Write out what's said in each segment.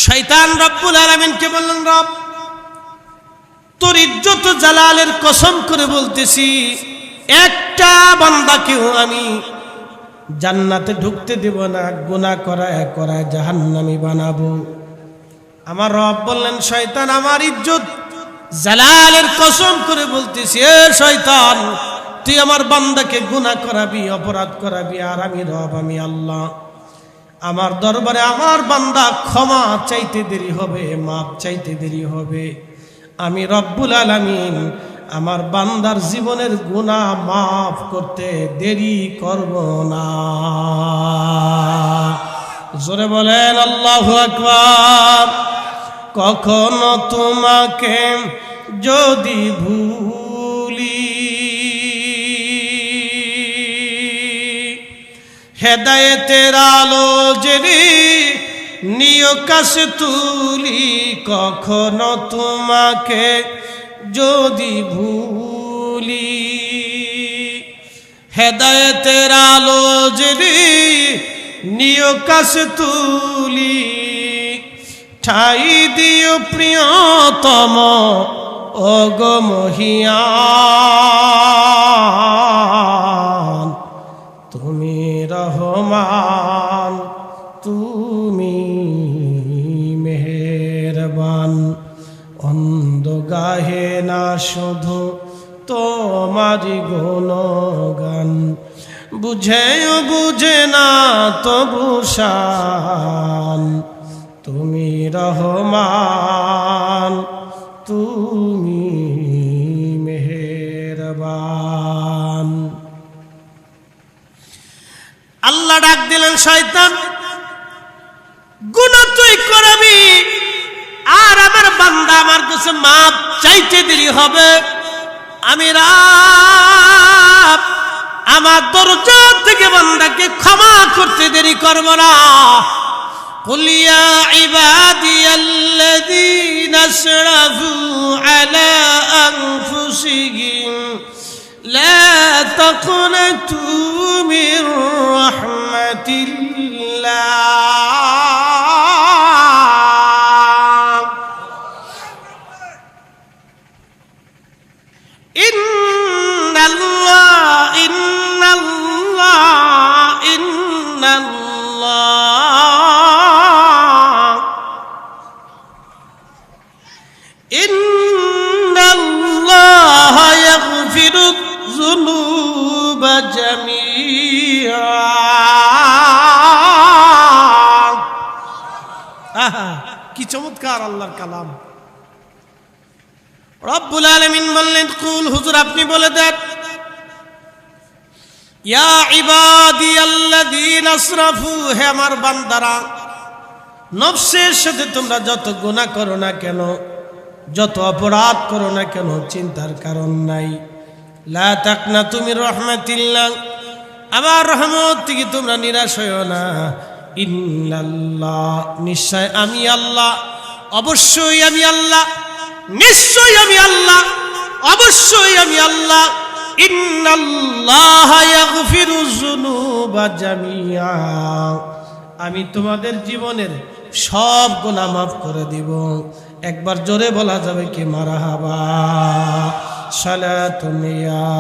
শয়তান রব্বুল আলামিনকে বললেন, রব তোর ইজ্জত জালালের কসম করে বলতেছি, একটা বান্দাকেও আমি জান্নাতে ঢুকতে দেব না, গুনাহ করায় করায় জাহান্নামী বানাবো। আমার রব বললেন, শয়তান আমার ইজ্জত জালালের কসম করে বলতেছি, এ শয়তান তুই আমার বান্দাকে গুনাহ করাবি, অপরাধ করাবি, আর আমি রব, আমি আল্লাহ, আমার দরবারে আমার বান্দা ক্ষমা চাইতে দেরি হবে, মাপ চাইতে দেরি হবে। আমি রব্বুল আলামিন আমার বান্দার জীবনের গুনাহ মাফ করতে দেরি করব না। জোরে বলেন আল্লাহু আকবার। কখনো তোমাকে যদি ভুলি, হেদায়েতের আলো জেরে নিয় কাছে তুলি, কখনো তোমাকে যদি ভুলি, হেদায়েতের আলো জেরে নিয় কাছে তুলি, ঠাই দিও প্রিয়তম ওগো মহিয়ান, তুমি রহমান, তুমি মেহেরবান। অন্ধ গাহে না শুধু তোমারি গুণগান, বুঝেও বুঝে না তবু শান, তুমি রহমান, তুমি মেহেরবান। আল্লাহ ডাক দিলেন, শয়তান গুনাহ তুই করবি, আর আমার বান্দা আমার কাছে মাপ চাইতে দেরি হবে। আমি রব আমার দরজা থেকে বান্দাকে ক্ষমা করতে দেরি করব না। قل يا عبادي الذين اسرفوا على أنفسهم لا تقنطوا من رحمة الله إن الله يغفر الذنوب جميعا। কি চমৎকার আল্লাহর কালাম। রব্বুল আলামিন বললেন, কুল হুজুর আপনি বলে দেন, ইয়া ইবাদিয়াল্লাযীনা আসরাফু, হে আমার বান্দারা, নফসের সাথে তোমরা যত গুনাহ করো না কেন, যত অপরাধ করো না কেন, চিন্তার কারণ নাই। লা তাকনাতু মির রাহমাতিল্লাহ, আমার রহমত থেকে তোমরা নিরাশ হয়ো না। ইন্নাল্লাহ, নিশ্চয় আমি আল্লাহ, অবশ্যই আমি আল্লাহ, নিশ্চয় আমি আল্লাহ, অবশ্যই আমি আল্লাহ। ইন্নাল্লাহা ইয়াগফিরুয যুনুবা জামিআ, আমি তোমাদের জীবনের সব গুনাহ মাফ করে দিব। একবার জোরে বলা যাবে কি মারহাবা। সালাতুন ইয়া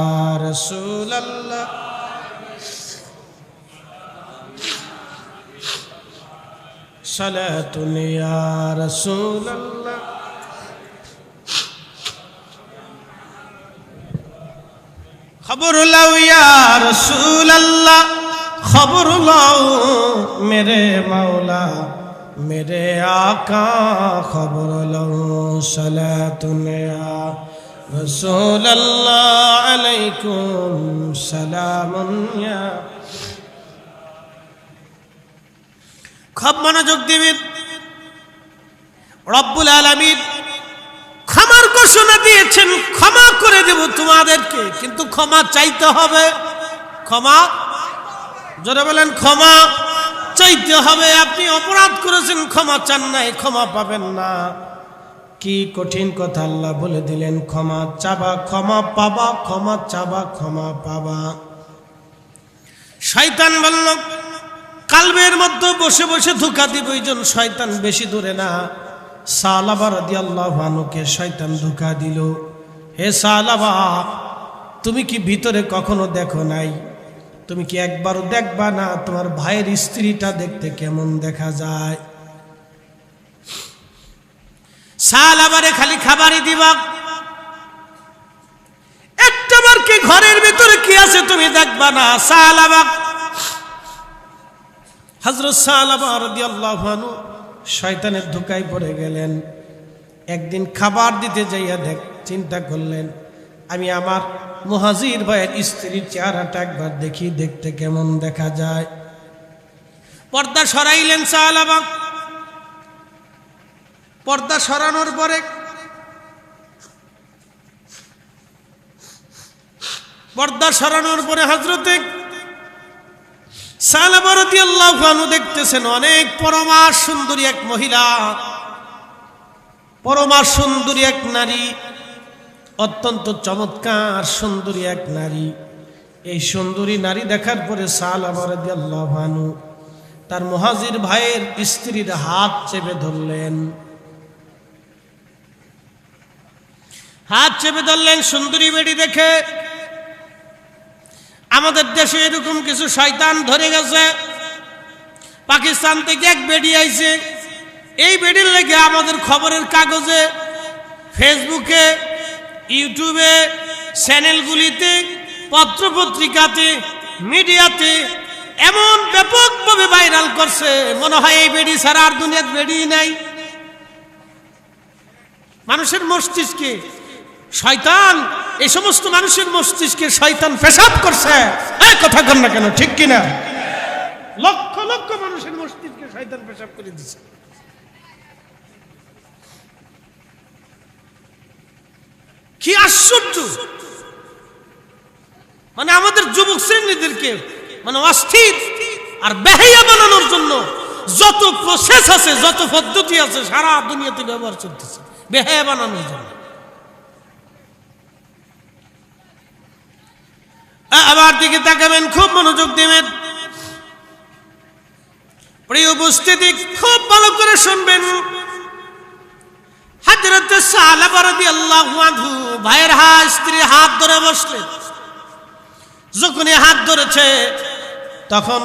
রাসূলুল্লাহ, সালাতুন ইয়া রাসূলুল্লাহ, খবর লাও ইয়া রাসূলুল্লাহ, খবর লাও মেরে মাওলা মেরে আকা, খবর লাও। সালাতুন ইয়া রাসূলুল্লাহ আলাইকুম সালামুন ইয়া। খুব মনোযোগ দিবেন। রব্বুল আলামিন ক্ষমার ঘোষণা দিয়েছেন, ক্ষমা করে দেব তোমাদেরকে, কিন্তু ক্ষমা চাইতে হবে। ক্ষমা, জোরে বলেন, ক্ষমা চাইতে হবে। আপনি অপরাধ করেছেন, ক্ষমা চান নাই, ক্ষমা পাবেন না। কি কঠিন কথা আল্লাহ বলে দিলেন, ক্ষমা চাবা ক্ষমা পাবা, ক্ষমা চাবা ক্ষমা পাবা। শয়তান বলল, কালবের মধ্যে বসে বসে ধোঁকা দিব এইজন শয়তান বেশি দূরে না। সালাবা রাদিয়াল্লাহু আনহুকে শয়তান ধোঁকা দিল, হে সালাবা তুমি কি ভিতরে কখনো দেখো নাই? তুমি কি একবারও দেখবা না তোমার ভাইয়ের স্ত্রীটা দেখতে কেমন দেখা যায়? সালাবারে খালি খাবারই দিবা, একটাবার কি ঘরের ভিতরে কি আছে তুমি দেখবা না? সালাবা হযরত সালাবা রাদিয়াল্লাহু আনহু শয়তানের ধোঁকায় পড়ে গেলেন। একদিন খাবার দিতে যাইয়া চিন্তা করলেন, আমি আমার মুহাজির ভাইয়ের স্ত্রীর চেহারাটা একবার দেখি, দেখতে কেমন দেখা যায়। পর্দা সরাইলেন সালাবা। পর্দা সরানোর পরে হযরতে সালাবা রাদিয়াল্লাহু আনহু দেখতেছেন অনেক পরমা সুন্দরী এক মহিলা, পরমা সুন্দরী এক নারী, অত্যন্ত চমৎকার সুন্দরী এক নারী। এই সুন্দরী নারী দেখার পরে সালাবা রাদিয়াল্লাহু আনহু তার মুহাজির ভাইয়ের স্ত্রীর হাত চেপে ধরলেন, সুন্দরী বেডি দেখে। আমাদের দেশে এরকম কিছু শয়তান ধরে গেছে, পাকিস্তান থেকে এক বেডি আইছে, এই বেডির লেগে আমাদের খবরের কাগজে, ফেসবুকে, ইউটিউবে, চ্যানেলগুলিতে, পত্রপত্রিকাতে, মিডিয়াতে এমন ব্যাপকভাবে ভাইরাল করছে, মনে হয় এই বেডি ছাড়া আর দুনিয়ার বেডি নাই। মানুষের মস্তিষ্কে শয়তান, এই সমস্ত মানুষের মস্তিষ্কে শয়তান পেশাব করছে। এই কথা কন না কেন, ঠিক কিনা? লক্ষ লক্ষ মানুষের মস্তিষ্কে শয়তান পেশাব করে দিচ্ছে। কি আশ্চর্য! মানে আমাদের যুবক শ্রেণীদেরকে মানে অস্থির আর বেহায়া বানানোর জন্য যত প্রসেস আছে, যত পদ্ধতি আছে সারা দুনিয়াতে ব্যবহার চলতেছে বেহায়া বানানোর জন্য। আবার দিকে তাকাবেন, খুব মনোযোগ দিবেন, প্রিয় উপস্থিতি খুব ভালো করে শুনবেন। হযরত সালাবা রাদিয়াল্লাহু আনহু ভাইয়ের স্ত্রী হাত ধরে বসলেন। যখনই হাত ধরেছে তখন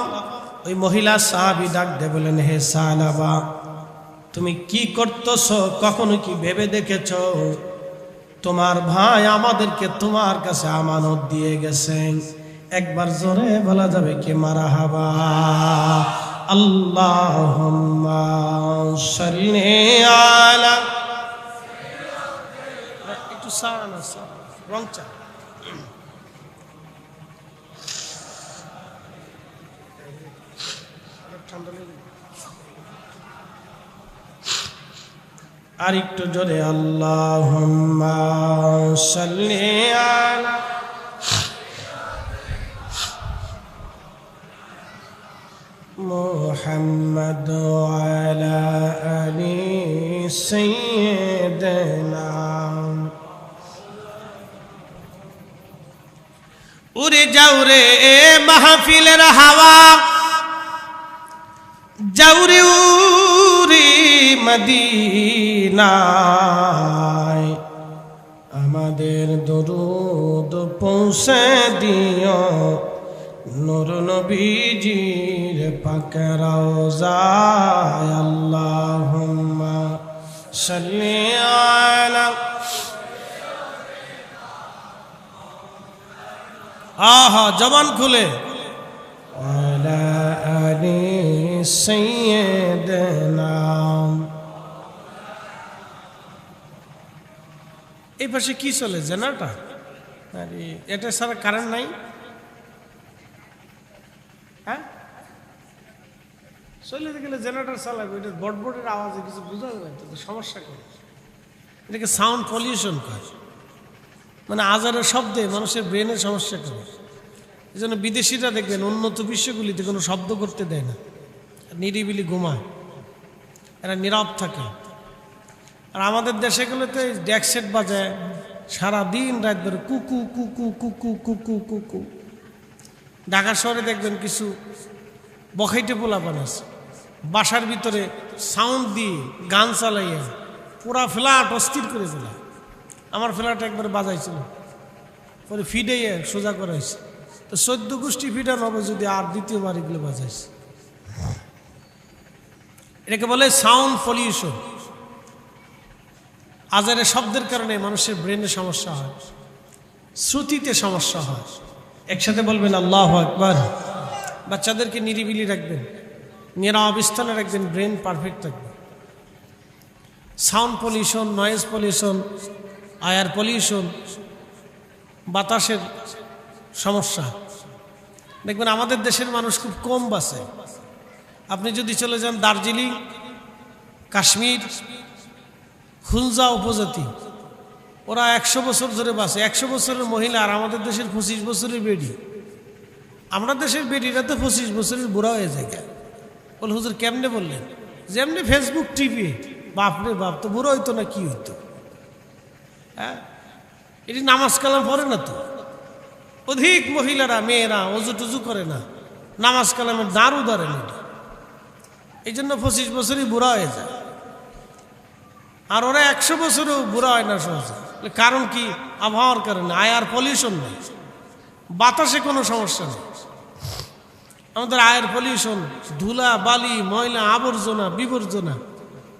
ওই মহিলা সাহাবী ডাক দিয়ে বলেন, হে সালাবা তুমি কি করতেছো? কখনো কি ভেবে দেখেছো তোমার ভাই আমাদেরকে তোমার কাছে আমানত দিয়ে গেছেন? একবার জোরে বলা যাবে কি মারহাবা? আল্লাহুম্মা সাল্লি আলা, একটু সানা রং চা, আর একটু জোরে আল্লাহুম্মা সাল্লি আলা মুহাম্মাদ ওয়া আলা আলি সাইয়্যিদিনা। উড়ে যাও রে মাহফিলের হাওয়া, যাও রে উড়ে মদিনায়, আমাদের দরুদ পৌঁছে দিও নূর নবীজির পাক রওজায়। আল্লাহুম্মা সাল্লি আলা, আহা জবান খুলে, আলা আলি সাইয়্যিদিনা। এই পাশে কি চলে জেনারেটর? আরে এটা সারা কারেন্ট নাই। হ্যাঁ চলে গেলে জেনারেটর চালাবে, এটা বটবটের আওয়াজে কিছু বোঝা যাবে না, তো সমস্যা করে। এটাকে সাউন্ড পলিউশন করে, মানে আজারের শব্দে মানুষের ব্রেনের সমস্যা করে। এই জন্য বিদেশিরা দেখবেন উন্নত বিশ্বগুলিতে কোনো শব্দ করতে দেয় না, নিরিবিলি ঘুমায়, এরা নীরব থাকে। আর আমাদের দেশেগুলোতে ডেক সেট বাজায় সারাদিন রাত ধরে কুকু কুকু কুকু কুকু কুকু। ঢাকা শহরে দেখবেন কিছু বখাইটে পোলা বানাস বাসার ভিতরে সাউন্ড দিয়ে গান চালাইয়া পুরা ফ্ল্যাট অস্থির করে দিলাম। আমার ফ্ল্যাট একবার বাজাইছিল, পরে ফিডাইয়া সোজা করাইছে। তো 14 গোষ্ঠী ফিডার হবে যদি আর দ্বিতীয়বার এগুলো বাজাইছে। এটাকে বলে সাউন্ড পলিউশন। আজারে শব্দের কারণে মানুষের ব্রেনে সমস্যা হয়, শ্রুতিতে সমস্যা হয়। একসাথে বলবেন আল্লাহু আকবার। বাচ্চাদেরকে নিরিবিলি রাখবেন, নীরব স্থানে রাখবেন, ব্রেন পারফেক্ট থাকবে। Sound pollution, noise pollution, air pollution, বাতাসের সমস্যা। দেখবেন আমাদের দেশের মানুষ খুব কম বাঁচে। আপনি যদি চলে যান দার্জিলিং, কাশ্মীর, খুলজা উপজাতি, ওরা 100 বছর ধরে বাঁচে। 100 বছরের মহিলা, আর আমাদের দেশের 25 বছরের বেডি। আমরা দেশের বেডিরা তো 25 বছরের বুড়া হয়ে যায়। বল হুজুর কেমনে বললেন? যেমনি ফেসবুক টিভি, বাপরে বাপ, তো বুড়ো হইতো না কি হইতো? হ্যাঁ, এটি নামাজ কালাম পড়ে না তো। অধিক মহিলারা, মেয়েরা অজু টুজু করে না, নামাজ কালামের দাঁড়ও ধরে না। এই জন্য 25 বছরই বুড়া হয়ে যায়। আর ওরা 100 বছরও বুড়া হয় না সহজে। কারণ কি? আবহাওয়ার কারণে। এয়ার পলিউশন নেই, বাতাসে কোনো সমস্যা নেই। আমাদের এয়ার পলিউশন, ধুলা বালি ময়লা আবর্জনা বিবর্জনা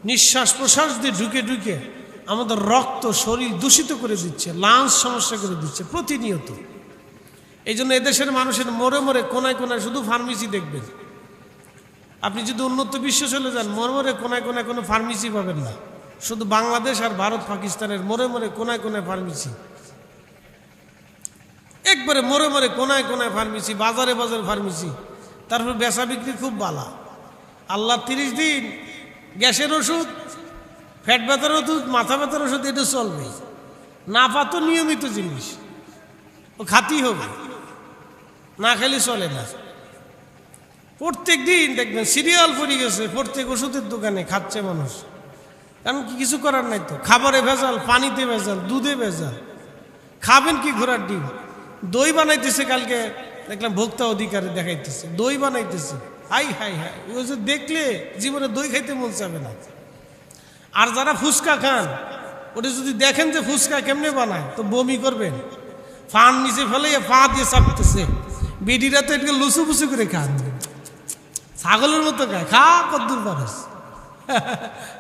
নিঃশ্বাস প্রশ্বাস দিয়ে ঢুকে ঢুকে আমাদের রক্ত শরীর দূষিত করে দিচ্ছে, লাংস সমস্যা করে দিচ্ছে প্রতিনিয়ত। এই জন্য এদেশের মানুষের মরে মরে কোনায় কোনায় শুধু ফার্মেসি দেখবেন। আপনি যদি উন্নত বিশ্ব চলে যান, মরে মরে কোনায় কোনায় কোনো ফার্মেসি পাবেন না। শুধু বাংলাদেশ আর ভারত পাকিস্তানের মরে মরে কোনায় কোনায় ফার্মেসি, একবারে মরে মরে কোনায় কোনায় ফার্মেসি, বাজারে বাজারে ফার্মেসি। তারপর বেচা বিক্রি খুব বালা। আল্লাহ 30 দিন গ্যাসের ওষুধ, ফ্যাট ব্যথার ওষুধ, মাথা ব্যথার ওষুধ, এটা চলবে না। পাতো নিয়মিত জিনিস, ও খাতেই হবে, না খেলে চলে না। প্রত্যেক দিন দেখবেন সিরিয়াল পড়ে গেছে, প্রত্যেক ওষুধের দোকানে খাচ্ছে মানুষ। কারণ কি? কিছু করার নাই তো। খাবারে ভেজাল, পানিতে ভেজাল, দুধে ভেজাল। খাবেন কি ঘোড়ার ডিম? দই বানাইতেছে, কালকে দেখলাম ভোক্তা অধিকারে দেখাইতেছে দই বানাইতেছে। হাই হাই হাই, ওই যে দেখলে জীবনে দই খাইতে মন চাবে না। আর যারা ফুচকা খান, ওটা যদি দেখেন যে ফুচকা কেমনে বানায়, তো বমি করবেন। ফান নিচে ফেলে পা দিয়ে চাপতেছে। বেডিরা তো এটাকে লুচু ফুচু করে খান, ছাগলের মতো খায়। খা কদ্দুর পারস,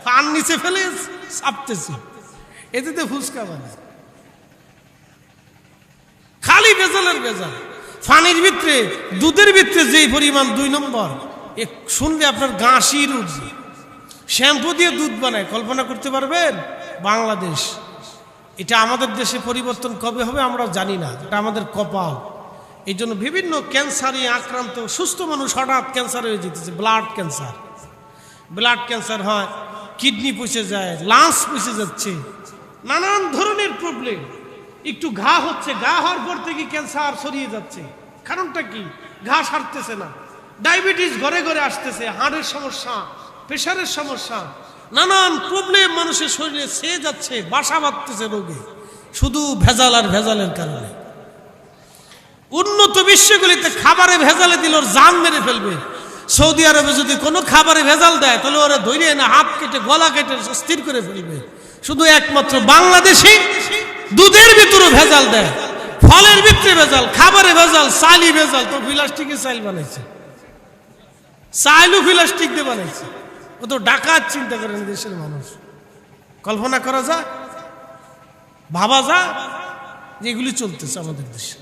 ফান নিচে ফেলে চাপতেছে, এতে তো ফুচকা বানায়। খালি ভেজালের ভেজাল। ফানির ভিতরে, দুধের ভিতরে যেই পরিমাণ 2 নম্বর, শুনলে আপনার গা শির উঠবে। শ্যাম্পু দিয়ে দুধ বানায়, কল্পনা করতে পারবেন? বাংলাদেশ, এটা আমাদের দেশে পরিবর্তন কবে হবে আমরা জানি না, এটা আমাদের কপাল। এই জন্য বিভিন্ন ক্যান্সারে আক্রান্ত সুস্থ মানুষ হঠাৎ ক্যান্সার হয়ে যেতেছে। ব্লাড ক্যান্সার, ব্লাড ক্যান্সার হয়, কিডনি পচে যায়, লাংস পচে যাচ্ছে, নানান ধরনের প্রবলেম। একটু ঘা হচ্ছে, ঘা হওয়ার পর থেকে ক্যান্সার ছড়িয়ে যাচ্ছে। কারণটা কি? ঘা সারতেছে না। ডায়াবেটিস ঘরে ঘরে আসতেছে, হাড়ের সমস্যা, প্রেশারের সমস্যা, নানান প্রবলেম মানুষের শরীরে ছেয়ে যাচ্ছে, বাসা বাঁধতেছে রোগে, শুধু ভেজাল আর ভেজালের কারণে। উন্নত বিশ্বগুলিতে খাবারে ভেজালে দিল ওর জান মেরে ফেলবে। সৌদি আরবে যদি কোনো খাবারে ভেজাল দেয়, তাহলে ওরা ধরে না হাত কেটে গলা কেটে স্থির করে ফেলবে। শুধু একমাত্র বাংলাদেশে দুধের ভিতরে ভেজাল দেয়, ফলের ভিতরে ভেজাল, খাবারে ভেজাল, চাইলি ভেজাল। তো প্লাস্টিকের চাইল বানাইছে, চাইলও প্লাস্টিক দিয়ে বানাইছে। ও তো ডাকাত। চিন্তা করেন দেশের মানুষ, কল্পনা করা যায়, ভাবা যায় যে এগুলি চলতেছে আমাদের দেশে।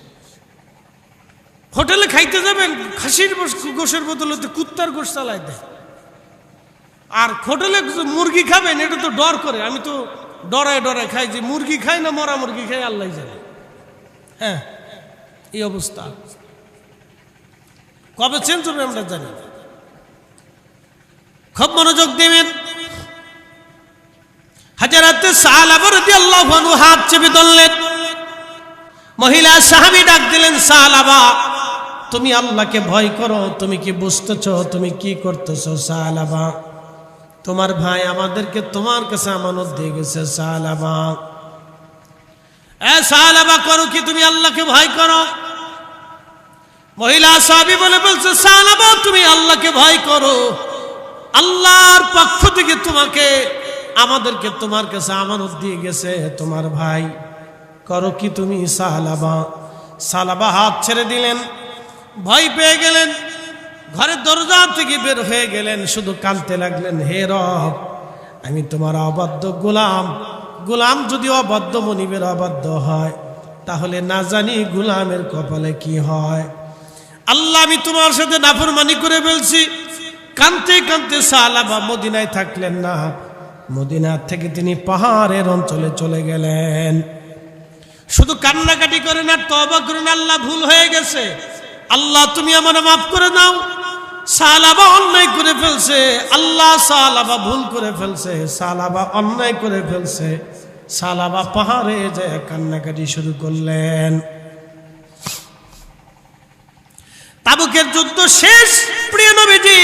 হোটেলে খাইতে যাবেন, খাসির গোশের বদলে কুত্তার গোশ চালাই দেয়। আর হোটেলে মুরগি খাবেন, এটা তো ডর করে। আমি তো ডরায় ডরায় খাই, যে মুরগি খাই না মরা মুরগি খাই আল্লাহ জানে। হ্যাঁ, এই অবস্থা কবে চেঞ্জ হবে আমরা জানি। খুব মনোযোগ দেবেন। হযরত সাহাবা রাদিয়াল্লাহু আনহু হাত চেপে ধরলেন। মহিলা সাহাবী ডাক দিলেন, সাহাবা তুমি আল্লাহকে ভয় করো, তুমি কি বুঝতেছো তুমি কি করতেছো? সাহাবা তোমার ভাই আমাদেরকে তোমার কাছে আমানত দিয়ে গেছে। সাহাবা সাহাবা করো কি? তুমি আল্লাহকে ভয় করো। মহিলা সাহাবী বলছে সালাবা তুমি আল্লাহকে ভয় করো, আল্লাহর পক্ষ থেকে আমাদেরকে তোমার কাছে আমানত দিয়ে গেছে তোমার ভাই, করো কি তুমি? সালাবা হাত ছেড়ে দিলেন, ভয় পেয়ে গেলেন, ঘরের দরজা থেকে বের হয়ে গেলেন, শুধু কাঁদতে লাগলেন, হে রব আমি তোমার অবাধ্য গোলাম, গোলাম যদি অবাধ্য মনিবের অবাধ্য হয় তাহলে না জানি গোলামের কপালে কি হয়। আল্লাহ আমি তোমার সাথে নাফরমানি করে ফেলছি। কাঁদতে কাঁদতে সালাবা মদিনায় থাকলেন না, মদিনা থেকে তিনি পাহাড়ের অঞ্চলে চলে গেলেন। শুধু কান্নাকাটি করেন আর তওবা করেন, আল্লাহ ভুল হয়ে গেছে, আল্লাহ তুমি আমার মাফ করে দাও। সালাবা অন্যায় করে ফেলছে, আল্লাহ সালাবা ভুল করে ফেলছে, সালাবা অন্যায় করে ফেলছে। সালাবা পাহাড়ে যায় কান্নাকাটি শুরু করলেন। তাবুকের যুদ্ধ শেষ, প্রিয় নবীজি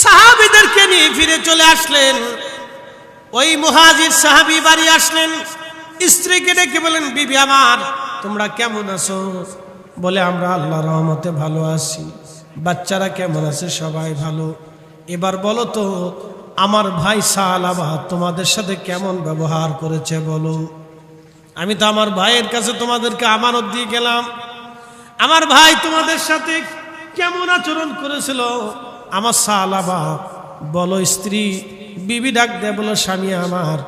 সাহাবীদেরকে নিয়ে ফিরে চলে আসলেন। ওই মুহাজির সাহাবী বাড়ি আসলেন, স্ত্রীকে ডেকে বলেন, বিবি আমার তোমরা কেমন আছো? বলে আমরা আল্লাহর রহমতে ভালো আছি। বাচ্চারা কেমন আছে? সবাই ভালো। এবার বলো তো আমার ভাই সালাবা তোমাদের সাথে কেমন ব্যবহার করেছে বলো। আমি তো আমার ভাইয়ের কাছে তোমাদেরকে আমানত দিয়ে গেলাম, আমার ভাই তোমাদের সাথে কেমন আচরণ করেছিল আমার সালাবা বলো। স্ত্রী বিবি ডাক দেয়, বলো স্বামী আমার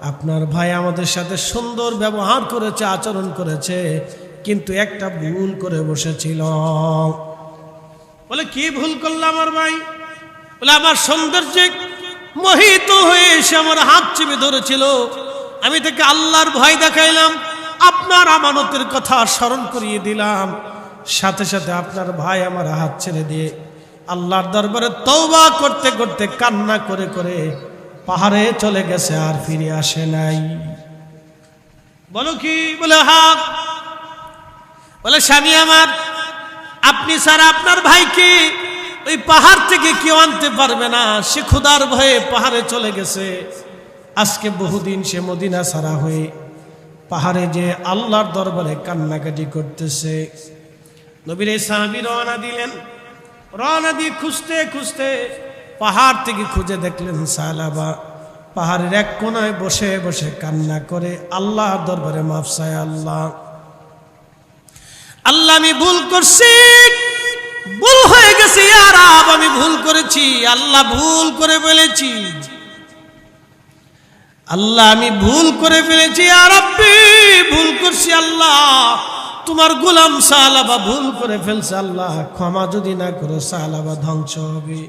আপনার ভাই আমাদের সাথে সুন্দর ব্যবহার করেছে, আচরণ করেছে, কিন্তু একটা ভুল করে বসেছিল। বলে কি ভুল করলাম আমার ভাই? বলে আমার সৌন্দর্যে মোহিত হয়ে এসে আমার হাত চেপে ধরেছিল, আমি তাকে আল্লাহর ভয় দেখাইলাম, আপনার আমানতের কথা স্মরণ করিয়ে দিলাম, সাথে সাথে আপনার ভাই আমার হাত ছেড়ে দিয়ে আল্লাহর দরবারে তওবা করতে করতে কান্না করে করে পাহাড়ে চলে গেছে, আর ফিরে আসে নাই। বলো কি? বলে হাত। বলে স্বামী আমার আপনি ছাড়া আপনার ভাইকে ওই পাহাড় থেকে কেউ আনতে পারবে না, সে ক্ষুধার ভয়ে পাহাড়ে চলে গেছে। আজকে বহুদিন সে মদিনা ছাড়া হয়ে পাহাড়ে যে আল্লাহর দরবারে কান্নাকাটি করতেছে। নবীর এই সাহাবী রওনা দিলেন, রওনা দিয়ে খুঁজতে খুঁজতে পাহাড় থেকে খুঁজে দেখলেন সালাবা পাহাড়ের এক কোনায় বসে বসে কান্না করে আল্লাহর দরবারে মাফ চায়, আল্লাহ আল্লাহ আমি ভুল করছি, ভুল হয়ে গেছে ইয়া রাব, আমি ভুল করেছি আল্লাহ, ভুল করে ফেলেছি আল্লাহ, আমি ভুল করে ফেলেছি ইয়া রাব্বি, ভুল করছি আল্লাহ, তোমার গোলাম সালাবা ভুল করে ফেলছে, আল্লাহ ক্ষমা যদি না করো সালাবা ধ্বংস হবে।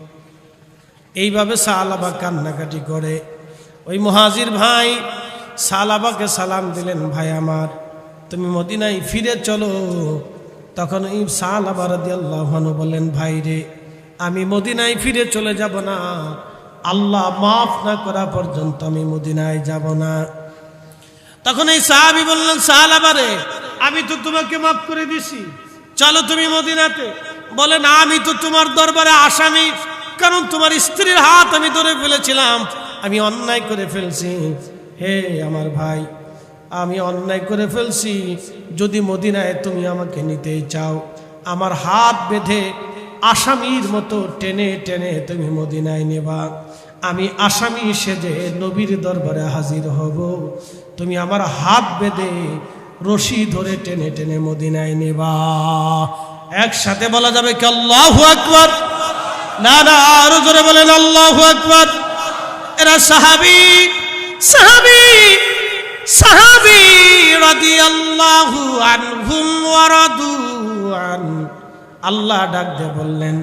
এইভাবে সালাবা কান্নাকাটি করে। ওই মুহাজির ভাই সালাবাকে সালাম দিলেন, ভাই আমার তুমি মদিনায় ফিরে চলো। তখন এই সালাবা রাদিয়াল্লাহু আনহু বললেন, ভাই রে আমি মদিনায় ফিরে চলে যাব না, আল্লাহ মাফ না করা পর্যন্ত আমি মদিনায় যাব না। তখন এই সাহাবী বললেন, সালাবা রে আমি তো তোমাকে মাফ করে দিছি, চলো তুমি মদিনাতে। বলে না, আমি তো তোমার দরবারে আসামি, কারণ তোমার স্ত্রীর হাত আমি ধরে ফেলেছিলাম, আমি অন্যায় করে ফেলছি। হে আমার ভাই আমি অন্যায় করে ফেলছি, যদি মদিনায় তুমি আমাকে নিতেই চাও আমার হাত বেঁধে আসামির মতো টেনে টেনে তুমি মদিনায় নেবা, আমি আসামি সেজে নবীর দরবারে হাজির হব, তুমি আমার হাত বেঁধে রশি ধরে টেনে টেনে মদিনায় নেবা। একসাথে বলা যাবে কি আল্লাহু আকবার? না না, আরো জোরে বলেন আল্লাহু আকবার। এরা সাহাবী সাহাবী সাহাবী রাদিয়াল্লাহু আনহুম ওয়া রাদু আন। আল্লাহ ডাক দিয়ে বললেন,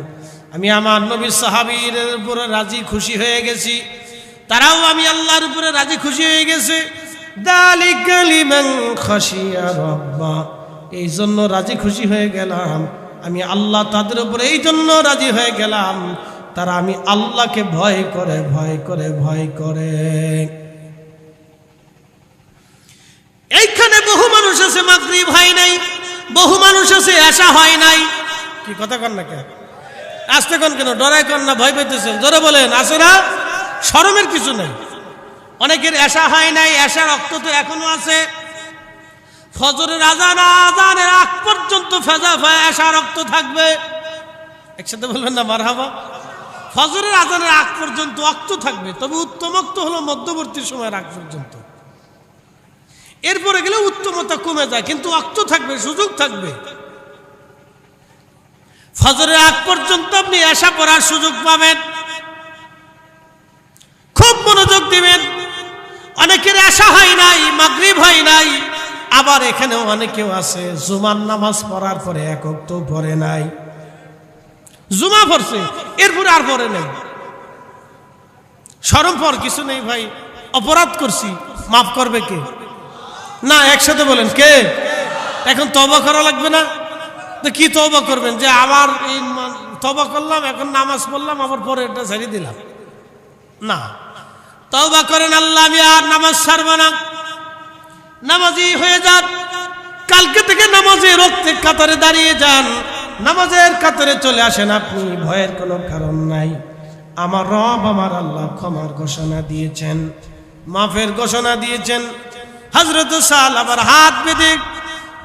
আমি আমার নবীর সাহাবীর উপরে রাজি খুশি হয়ে গেছি, তারাও আমি আল্লাহর উপরে রাজি খুশি হয়ে গেছে। যালিকা লিমান খাশিয়া রাব্বা, এই জন্য রাজি খুশি হয়ে গেলাম আমি আল্লাহ, তাদের উপরে এই জন্য রাজি হয়ে গেলাম তারা আমি আল্লাহকে ভয় করে ভয় করে ভয় করে। এইখানে বহু মানুষ আছে মাগরিব হয় নাই, বহু মানুষ আছে এশা হয় নাই। কি কথা কন না কেন? আসতে কন কেন? ডরায় কন না? ভয় পেতেছেন? জোরে বলেন। আছে না? শরমের কিছু নেই। অনেকের এশা হয় নাই, এশার রক্ত তো এখনো আছে। ফজরের আজানের আগ পর্যন্ত ফেজা ফায়াসা রক্ত থাকবে। একসাথে বলবেন না মারহাবা। ফজরের আজানের আগ পর্যন্ত রক্ত থাকবে, তবে উত্তম রক্ত হলো মধ্যবর্তী সময়ের আগ পর্যন্ত। এরপরে গেলে উত্তমতা কমে যায়, কিন্তু রক্ত থাকবে, সুযোগ থাকবে। ফজরের আগ পর্যন্ত আপনি এশা পড়ার সুযোগ পাবেন। খুব মনোযোগ দিবেন। অনেকের এশা হয় নাই, মাগরিব হয় নাই, আবার এখানেও অনেকেও আছে জুমার নামাজ পড়ার পরে এক ওয়াক্ত পড়ে নাই। জুমা পড়ছে, এরপরে আর পড়ে নাই। শরম পর কিছু নেই ভাই, অপরাধ করছি, মাফ করবে কে? না, একসাথে বলেন কে? এখন তওবা করা লাগবে না? তো কি তওবা করবেন যে আবার এই তওবা করলাম, এখন নামাজ পড়লাম, আবার পরে এটা ছেড়ে দিলাম? না, তওবা করেন, আল্লাহ আমি আর নামাজ ছাড়ব না, নামাজি হয়ে যান। কালকে থেকে নামাজের রক্তের কাতারে দাঁড়িয়ে যান, নামাজের কাতারে চলে আসেন। আপনি ভয়ের কোনো কারণ নাই। আমার রব আমার আল্লাহ ক্ষমার ঘোষণা দিয়েছেন, মাফের ঘোষণা দিয়েছেন। হযরত সাহাবার হাত বেঁধে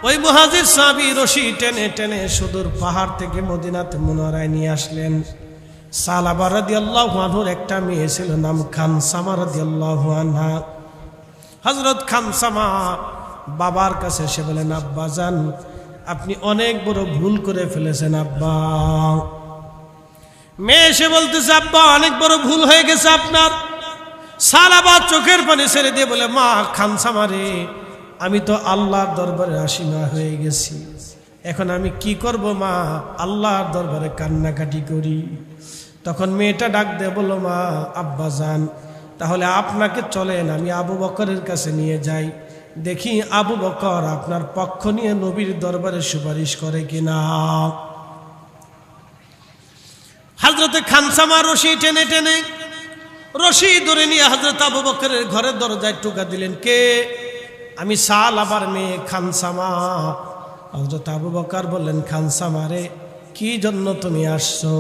ওই মুহাজির সাহাবী রশি টেনে টেনে সুদূর পাহাড় থেকে মদিনাতে মুনারায় নিয়ে আসলেন। সাহাবা রাদিয়াল্লাহু আনহুর একটা মেয়ে ছিল, নাম খানসামা রাদিয়াল্লাহু আনহা। হযরত খানসামা বাবার কাছে এসে বলেন, আব্বা জান, আপনি অনেক বড় ভুল করে ফেলেছেন আব্বা। মেয়ে এসে বলতেছে, আব্বা অনেক বড় ভুল হয়ে গেছে আপনার। সাহাবা চোখের পানি ছেড়ে দিয়ে বলে, মা খানসামা রে, আমি তো আল্লাহর দরবারে আশিনা হয়ে গেছি, এখন আমি কি করব মা? আল্লাহর দরবারে কান্নাকাটি করি। তখন মেয়েটা ডাক দিয়ে বলল, মা আব্বা জান, তাহলে আপনাকে চলেন আমি আবু বকরের কাছে নিয়ে যাই, দেখি আবু বকর আপনার পক্ষ নিয়ে নবীর দরবারে সুপারিশ করে কিনা। হযরতে খানসামা রশি টেনে টেনে রশি ধরে নিয়ে হযরত আবু বকরের ঘরের দরজায় টোকা দিলেন। কে? আমি সাহাবার মেয়ে খানসামা। হযরত আবু বকর বললেন, খানসামা রে, কি জন্য তুমি আসছো?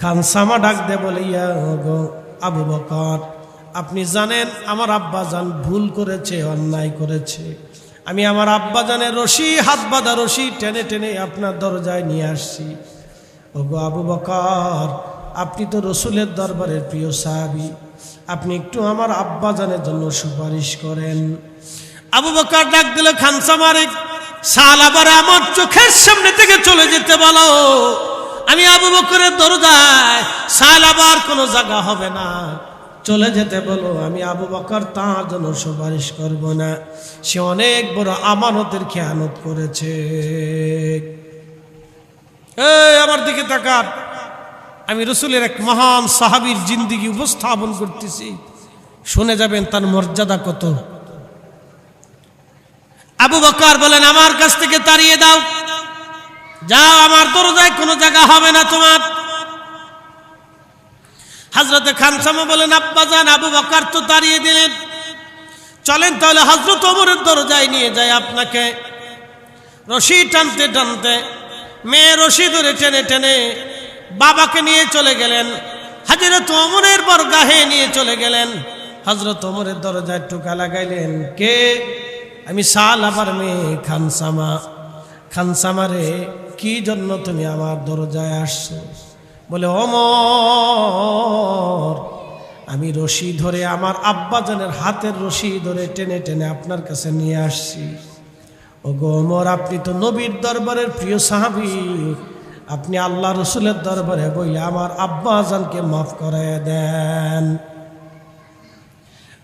খানসামা ডাক দে বলে, ইয়া গো আবু বকর, আপনি জানেন আমার আব্বা জান ভুল করেছে, অন্যায় করেছে। আমি আমার আব্বা জানের রশি, হাত বাঁধা রশি টেনে টেনে আপনার দরজায় নিয়ে আসছি। ওগো আবু বকর, আপনি তো রসুলের দরবারের প্রিয় সাহাবী, আপনি একটু আমার আব্বা জানের জন্য সুপারিশ করেন। আবু বকর ডাক দিল, খানসামারে, সাহাবারে আমার চোখের সামনে থেকে চলে যেতে বলো। আমি আবু বকরের দরজায় সাহাবার কোনো জায়গা হবে না, চলে যেতে বলো। আমি আবু বকর তার জন্য সুপারিশ করব না, সে অনেক বড় আমানতের খেয়ানত করেছে। এই আমার দিকে তাকান, আমি রসুলের এক মহান সাহাবীর জিন্দেগি উপস্থাপন করতেছি, শুনে যাবেন তার মর্যাদা কত। আবু বকর বলেন, আমার কাছ থেকে তাড়িয়ে দাও, যাও, আমার দরজায় কোনো জায়গা হবে না তোমার। হযরতে খানসামা বলেন, আব্বা জান, আবু বকর তো তাড়িয়ে দিলেন, চলেন তাহলে হযরত ওমরের দরজায় নিয়ে যায় আপনাকে। রশি টানতে টানতে মেয়ে রশি ধরে টেনে টেনে বাবাকে নিয়ে চলে গেলেন, হযরত ওমরের বরগাহে নিয়ে চলে গেলেন। হযরত ওমরের দরজায় টোকা লাগাইলেন। কে? আমি সাহাবার মেয়ে খানসামা। খানসামা রে, কি জন্য তুমি আমার দরজায় আসছো? বলে, ওমর, আমি রশি ধরে আমার আব্বাজানের হাতের রশি ধরে টেনে টেনে আপনার কাছে নিয়ে আসছি। ওগো ওমর, আপনি তো নবীর দরবারের প্রিয় সাহাবী, আপনি আল্লাহ রসুলের দরবারে বইলে আমার আব্বাজানকে মাফ করায় দেন,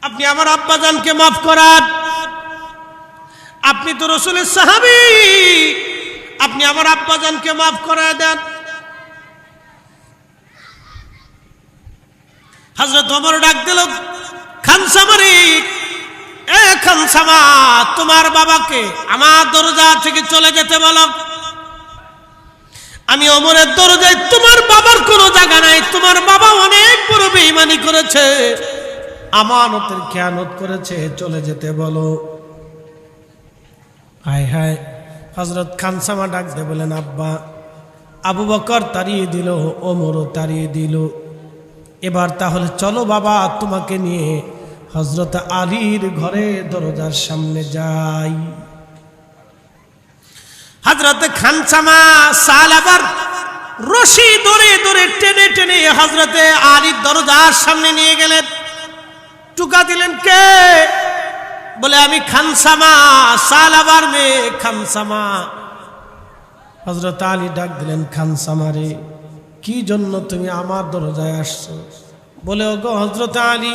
আপনি আমার আব্বাজানকে মাফ করান। আপনি তো রসুলের সাহাবী, আপনি আমার আব্বাজানকে মাফ করায় দেন। হযরত ওমর ডাক দিল, খানসামা রে, এ খানসামা, তোমার বাবাকে আমার দরজা থেকে চলে যেতে বলো। আমি ওমরের দরজায়, তোমার বাবার কোনো জায়গা নাই, তোমার বাবা অনেক বড় বেঈমানি করেছে, আমানতের খেয়ানত করেছে, চলে যেতে বলো। হায় হায়, হযরত খানসামা ডাক দিয়ে বলেন, আব্বা, আবু বকর তাড়িয়ে দিল, ওমরও তাড়িয়ে দিল, এবার তাহলে চলো বাবা, তোমাকে নিয়ে হযরত আলীর ঘরে দরজার সামনে যাই। হযরতে খানসামা সালাবার রশি ধরে ধরে টেনে টেনে হযরতে আলীর দরজার সামনে নিয়ে গেলেন। টুকা দিলেন, কে? বলে আমি খানসামা, সালাবার মেয়ে খানসামা। হযরত আলী ডাক দিলেন, খানসামা রে, কি জন্য তুমি আমার দরজায় আসছো? বলে, ওগো হযরত আলী,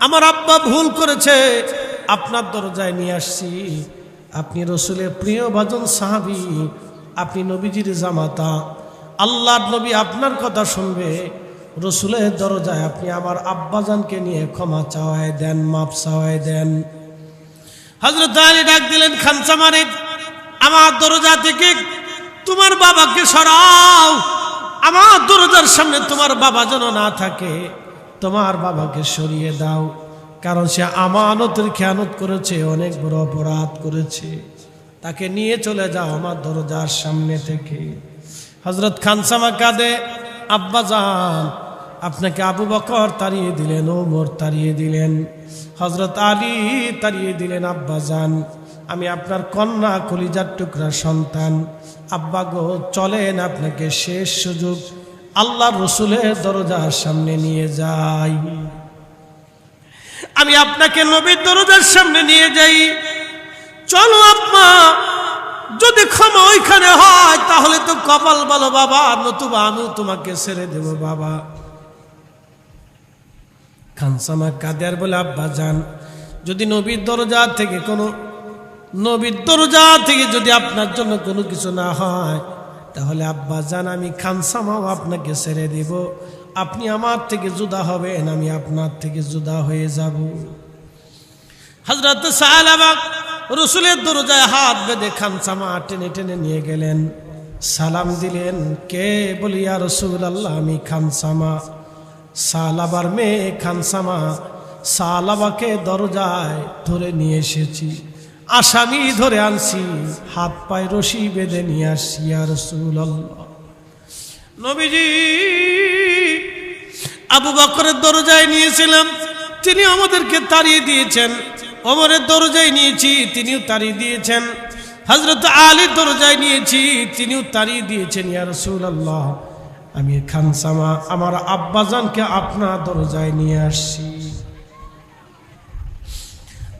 আমার আব্বা ভুল করেছে, আপনার দরজায় নিয়ে আসছি। আপনি রসুলের প্রিয় ভাজন সাহাবী, আপনি নবীজির জামাতা, আল্লাহর নবী আপনার কথা শুনবে। রসুলের দরজায় আপনি আমার আব্বাজানকে নিয়ে ক্ষমা চাওয়ায় দেন, মাপ চাওয়ায় দেন। হযরত আলী ডাক দিলেন, খানসামা রে, আমার দরজা থেকে তোমার বাবাকে সরাও, আমার দরজার সামনে তোমার বাবা যেন না থাকে, তোমার বাবাকে সরিয়ে দাও, কারণ সে আমানতের খেয়ানত করেছে, অনেক বড় অপরাধ করেছে, তাকে নিয়ে চলে যাও আমার দরজার সামনে থেকে। হযরত খানসামা কাঁদে, আব্বাজান, আপনাকে আবু বকর তাড়িয়ে দিলেন, ওমর তাড়িয়ে দিলেন, হযরত আলী তাড়িয়ে দিলেন। আব্বাজান, আমি আপনার কন্যা, কলিজার টুকরা সন্তান, আব্বা গো, চলেন আপনাকে শেষ সুযোগ আল্লাহর রসুলের দরজার সামনে নিয়ে যাই, আমি আপনাকে নবীর দরজার সামনে নিয়ে যাই। চলো আব্বা, যদি ক্ষমা ওইখানে হয় তাহলে তো কপাল ভালো বাবা, নতুবা আমি তোমাকে ছেড়ে দেব বাবা। খানসামা কাদের বলে, আব্বা যান, যদি নবীর দরজা থেকে যদি আপনার জন্য কোনো কিছু না হয়, তাহলে আব্বা যান, আমি খানসামাও আপনাকে ছেড়ে দেব, আপনি আমার থেকে জুদা হবেন, আমি আপনার থেকে জুদা হয়ে যাব। হযরত সালাবা রসুলের দরজায় হাত বেঁধে খানসামা টেনে টেনে নিয়ে গেলেন, সালাম দিলেন, কে? বলি, ইয়া রাসূলুল্লাহ, আমি খানসামা, সালাবার মেয়ে খানসামা, সালাবাকে দরজায় ধরে নিয়ে এসেছি, আসামি ধরে আনছি, হাত পায়ে রশি বেঁধে নিয়ে আসছি, ইয়া রাসূলুল্লাহ। নবীজি আবু বকরের দরজায় নিয়েছিলাম, তিনি আমাদেরকে তাড়িয়ে দিয়েছেন। ওমরের দরজায় নিয়েছি, তিনিও তাড়িয়ে দিয়েছেন। হযরত আলীর দরজায় নিয়েছি, তিনিও তাড়িয়ে দিয়েছেন। ইয়া রাসূলুল্লাহ, আমি খানসামা আমার আব্বাজানকে আপনার দরজায় নিয়ে আসছি।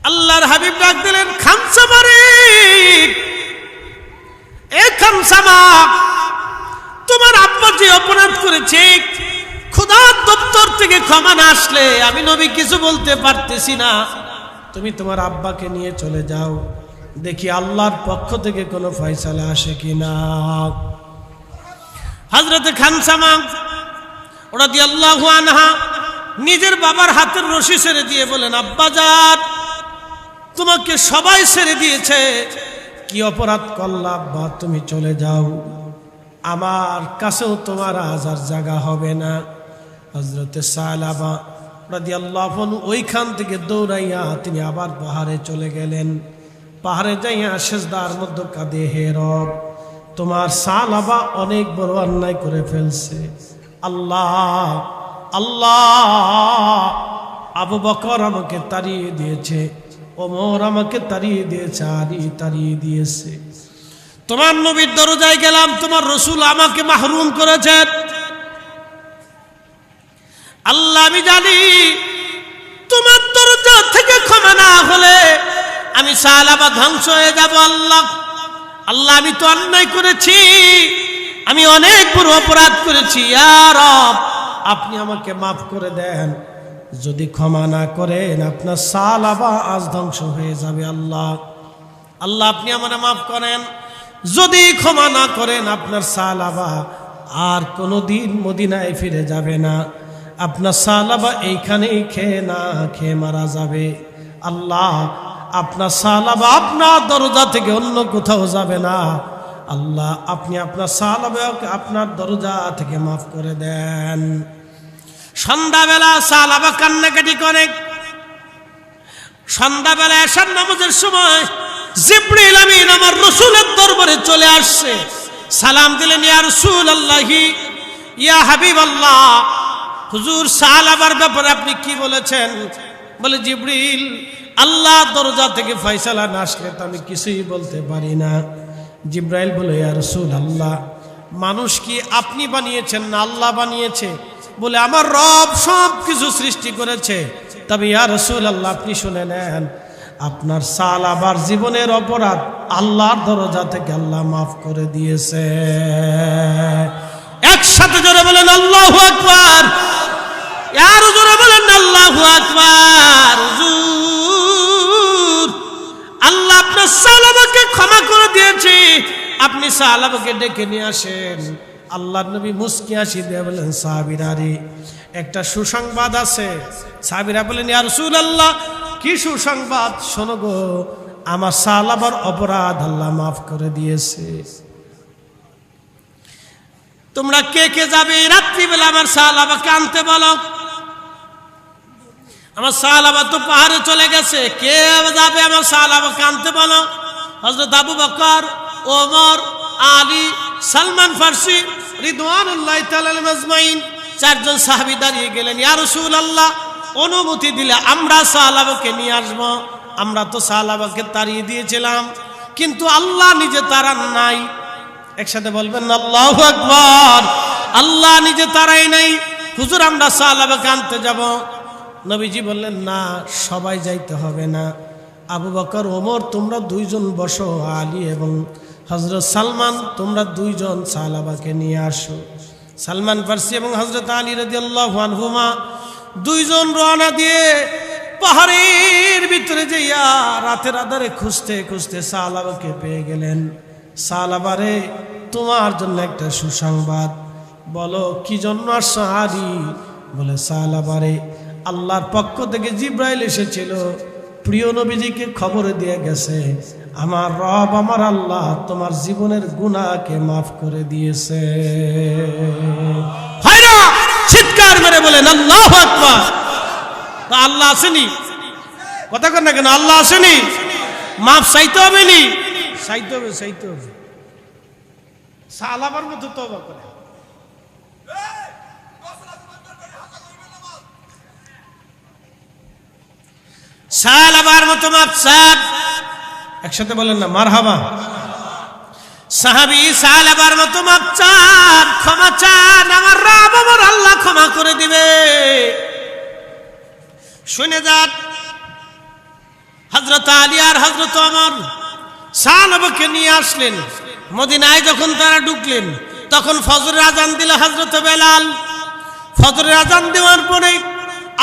আল্লাহর হাবিব ডাক দিলেন, খানসামা রে, এ খানসামা, তোমার আব্বা যে অপরাধ করেছে, খোদার দপ্তর থেকে ক্ষমা না আসলে আমি নবী কিছু বলতে পারতেছি না। তুমি তোমার আব্বাকে নিয়ে চলে যাও, দেখি আল্লাহর পক্ষ থেকে কোনো ফয়সালা আসে কিনা। হযরতে খানসামা রাদিয়াল্লাহু আনহা নিজের বাবার হাতের রশি ছেড়ে দিয়ে বলেন, আব্বাজান, তোমাকে সবাই ছেড়ে দিয়েছে, কি অপরাধ করলা আব্বা? তুমি চলে যাও, আমার কাছেও তোমার আজ আর জায়গা হবে না। হযরতে সালাবা রাদিয়াল্লাহু আনহু ওইখান থেকে দৌড়াইয়া তিনি আবার পাহাড়ে চলে গেলেন। পাহাড়ে যাইয়া সেজদার মধ্যে কাঁদে, হে রব, তোমার সালাবা অনেক বড় অন্যায় করে ফেলছে। আল্লাহ, আল্লাহ, আবু বকর আমাকে তাড়িয়ে দিয়েছে, ওমর আমাকে তাড়িয়ে দিয়েছে, আলী তাড়িয়ে দিয়েছে, তোমার নবীর দরজায় গেলাম, তোমার রসুল আমাকে মাহরুম করেছেন। আল্লাহ, আমি জানি তোমার দরজা থেকে ক্ষমা না হলে আমি সালাবা ধ্বংস হয়ে যাব। আল্লাহ, আল্লাহ, আমি তো অন্যায় করেছি, আমি অনেক বড় অপরাধ করেছি, ইয়া রব, আপনি আমাকে মাফ করে দেন। যদি ক্ষমা না করেন আপনার সালাবা আজ ধ্বংস হয়ে যাবে। আল্লাহ, আল্লাহ, আপনি আমাকে মাফ করেন। যদি ক্ষমা না করেন আপনার সালাবা আর কোনোদিন মদিনায় ফিরে যাবে না, আপনার সালাবা এইখানেই খেয়ে না খেয়ে মারা যাবে। আল্লাহ, আপনার সালাবা আপনার দরজা থেকে অন্য কোথাও যাবে না। আল্লাহ, আপনি আপনার সালাবাকে আপনার দরজা থেকে মাফ করে দেন। সন্ধ্যাবেলা সালাবা কান্নাকাটি করে। সন্ধ্যাবেলা এশার নামাজের সময় জিবরিল আমিন আমার রাসূলের দরবারে চলে আসছে। সালাম দিলেন, ইয়া রাসূলুল্লাহি, ইয়া হাবিবাল্লাহ, হুজুর সালাবার ব্যাপারে আপনি কি বলেছেন? বলে, জিবরিল, আল্লাহ দরজা থেকে ফয়সালা না আসলে তো আমি কিছুই বলতে পারি না। জিব্রাইল বলে, ইয়া রাসূলুল্লাহ, মানুষ কি আপনি বানিয়েছেন না আল্লাহ বানিয়েছে? বলে, আমার রব সব কিছু সৃষ্টি করেছে, তবে ইয়া রাসূলুল্লাহ আপনি শুনে নেন, আপনার সালাবার জীবনের অপরাধ আল্লাহর দরজা থেকে আল্লাহ মাফ করে দিয়েছে। একসাথে জোরে বলেন আল্লাহু আকবার, আর জোরে বলেন আল্লাহু আকবার। হুজুর, আল্লাহ আপনার সালাবাকে ক্ষমা করে দিয়েছে, আপনি সালাবাকে ডেকে নিয়ে আসেন। আল্লাহর নবী মুস্কি হাসি দিয়ে বলেন, সাহাবীরা রে, একটা সুসংবাদ আছে। সাহাবীরা বলেন, ইয়া রাসূলুল্লাহ, কি সুসংবাদ? শোনো গো, আমার সালাবার অপরাধ আল্লাহ মাফ করে দিয়েছে। তোমরা কে কে যাবে রাত্রিবেলা আমার সালাবাকে আনতে বলো। আমার সালাবা তো পাহাড়ে চলে গেছে, কে যাবে আমার সালাবাকে আনতে বলো। হযরত আবু বকর, ওমর, আলী, সালমান ফারসি রিদওয়ানুল্লাহি তাআলা আলাইহিম আজমাইন চারজন সাহাবী দাঁড়িয়ে গেলেন, ইয়া রাসূলুল্লাহ, অনুমতি দিলে আমরা সাহাবাকে নিয়ে আসব। আমরা তো সাহাবাকে তাড়িয়ে দিয়েছিলাম, কিন্তু আল্লাহ নিজে তাড়ান নাই। একসাথে বলবেন না আল্লাহু আকবার। আল্লাহ নিজে তাড়াই নাই। হুজুর, আমরা সাহাবাকে আনতে যাব। নবীজি বললেন, না, সবাই যাইতে হবে না। আবু বকর, ওমর, তোমরা দুইজন বসো, আলী এবং হযরত সালমান তোমরা দুইজন সাহাবাকে নিয়ে আসো। সালমান ফারসি এবং হযরত আলী রাদিয়াল্লাহু আনহুমা দুইজন রওনা দিয়ে পাহাড়ের ভিতরে যাইয়া রাতের আধারে খুঁজতে খুঁজতে সাহাবাকে পেয়ে গেলেন। সাহাবারে, তোমার জন্য একটা সুসংবাদ। বলো, কি জন্য আসছো আলী? বলে, সাহাবারে, আল্লাহর পক্ষ থেকে জিব্রাইল এসেছিল, প্রিয় নবীজিকে খবর দিয়ে গেছে, আমার রব আমার আল্লাহ তোমার জীবনের গুনাহকে মাফ করে দিয়েছে। হয় না? চিৎকার মেরে বলেন আল্লাহু আকবার। তা আল্লাহ আসেনি? কথা কর না কেন? আল্লাহ আসেনি? মাফ চাইতে হবে নি? চাইতে হবে, চাইতে হবে। সালাবার মতো তওবা করে। সালাবার মতো মাফ চান। একসাথে বলেন না মারহাবা। সাহাবী সালাবার মতো মাফ চান, ক্ষমা চান, আমার রব আমার আল্লাহ ক্ষমা করে দিবে। শুনে যান, হযরত আলী আর হযরত ওমর সাহাবাকে নিয়ে আসলেন। মদিনায় যখন তারা ঢুকলেন, তখন ফজরের আজান দিল হযরত বেলাল। ফজরের আজান দেওয়ার পরে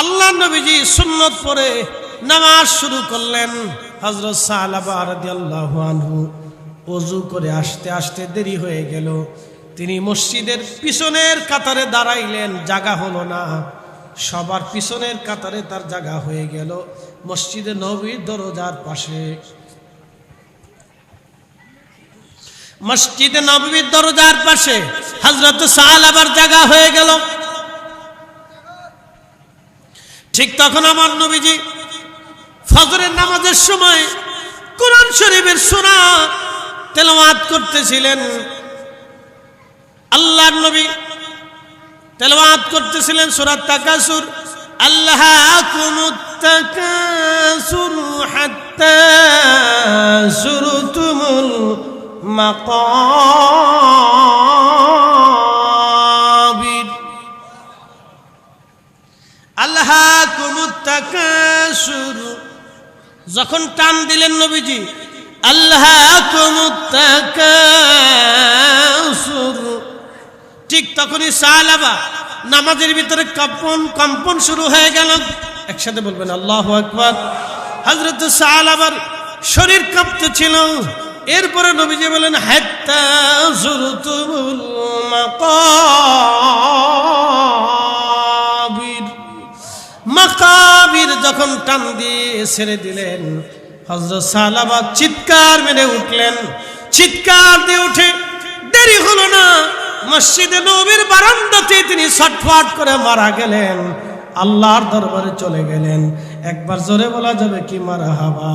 আল্লাহ নবীজি সুন্নত পড়ে নামাজ শুরু করলেন। হযরত সাহাবা রাদিয়াল্লাহু আনহু ওযু করে আসতে আসতে দেরি হয়ে গেল। তিনি মসজিদের পিছনের কাতারে দাঁড়াইলেন, জায়গা হলো না। সবার পিছনের কাতারে তার জায়গা হয়ে গেল মসজিদে নববীর দরজার পাশে। মসজিদে নববীর দরজার পাশে হযরত সাহাবার জায়গা হয়ে গেল। ঠিক তখন আমার নবীজি ফজরের নামাজের সময় কোরআন শরীফের সূরা তেলাওয়াত করতেছিলেন। আল্লাহর নবী তেলাওয়াত করতেছিলেন সূরা তাকাসুর, আল্লাহাকুমুত তাকাসুর হাত্তা যুরতুমুল মাকাবির। আল্লাহাকুমুত তাকাসুর, যখন টান দিলেন নবীজি, আল্লাহাকুমুত তাকাসুর, ঠিক তখনই সাহাবা নামাজের ভিতরে কম্পন শুরু হয়ে গেল। একসাথে বলবেন আল্লাহু আকবার। হযরত সাহাবার শরীর কাঁপতেছিল। এরপরে নবীজি বলেন, হাত্তা যুরতুমুল মাকাবির। মাকাবির যখন টান দিয়ে ছেড়ে দিলেন, হযরত সাহাবা চিৎকার মেরে উঠলেন। চিৎকার দিয়ে উঠে দেরি হলো না, মসজিদে নববীর বারান্দাতে তিনি ছটফট করে মারা গেলেন, আল্লাহর দরবারে চলে গেলেন। একবার জোরে বলা যাবে কি মারহাবা।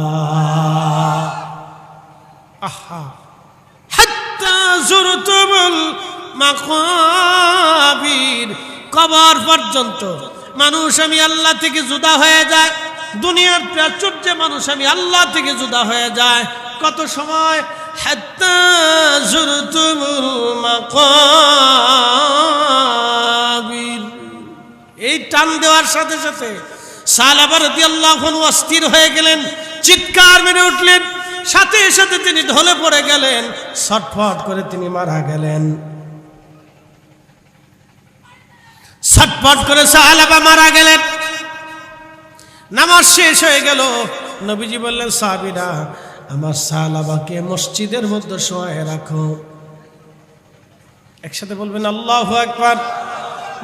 আহা, হাত্তা যুরতুমুল মাকাবির, কবর পর্যন্ত মানুষ আমি আল্লাহ থেকে জুদা হয়ে যায়। দুনিয়ার প্রাচুর্যে মানুষ আমি আল্লাহ থেকে জুদা হয়ে যায়। কত সময় হাত্তা যুরতুমুল মাকাবির, এই টান দেওয়ার সাথে সাথে সালাবা রাদিয়াল্লাহু আনহু অস্থির হয়ে গেলেন, চিৎকার মেরে উঠলেন, সাথে সাথে তিনি ঢলে পড়ে গেলেন, ছটফট করে তিনি মারা গেলেন। ছটফট করে সাহাবা মারা গেলেন। নামাজ শেষ হয়ে গেল। নবীজি বললেন, সাহাবীরা আমার সাহাবাকে মসজিদের মধ্যে শোয়ায় রাখো। একসাথে বলবেন আল্লাহু আকবার।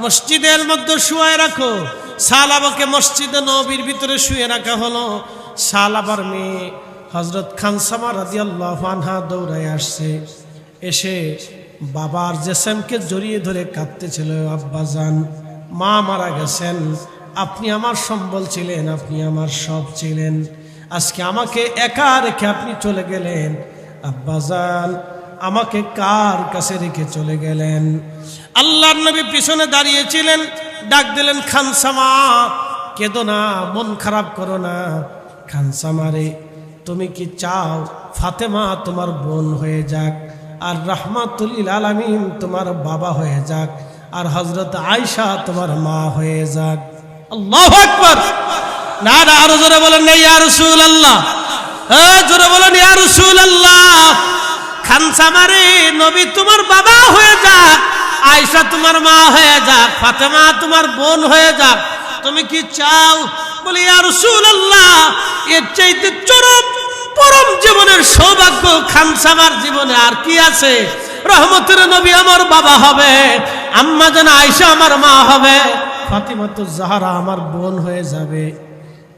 মসজিদের মধ্যে শোয়ায় রাখো। সাহাবাকে মসজিদে নববীর ভিতরে শুয়ে রাখা হলো। সাহাবার মেয়ে হযরত খানসামা রাদিয়াল্লাহু আনহা দৌড়ায় আসছে, এসে বাবার জেসেমকে জড়িয়ে ধরে কাঁদতেছিল, আব্বাজান মা মারা গেছেন, আপনি আমার সম্বল ছিলেন, আপনি আমার সব ছিলেন, আজকে আমাকে একা রেখে আপনি চলে গেলেন, আব্বাজান আমাকে কার কাছে রেখে চলে গেলেন? আল্লাহর নবী পিছনে দাঁড়িয়েছিলেন, ডাক দিলেন, খানসামা কেঁদো না, মন খারাপ করো না। খানসামা রে, তুমি কি চাও ফাতেমা তোমার বোন হয়ে যাক, আর রাহমাতুল লিল আলামিন তোমার বাবা হয়ে যাক, আর হযরত আয়েশা তোমার মা হয়ে যাক? আল্লাহু আকবার। না না, আরো জোরে বলেন না ইয়া রাসূলুল্লাহ। জোরে বলেন ইয়া রাসূলুল্লাহ। খানসামা রে, নবী তোমার বাবা হয়ে যাক, আয়েশা তোমার মা হয়ে যাক, ফাতেমা তোমার বোন হয়ে যাক, তুমি কি চাও? বলি ইয়া রাসূলুল্লাহ, এর চাইতে চরম পরম জীবনের সৌভাগ্য খানসামার জীবনে আর কি আছে? রহমতের নবী আমার বাবা হবে, আম্মা জান আয়েশা আমার মা হবে, ফাতিমাতুজ জাহরা আমার বোন হয়ে যাবে।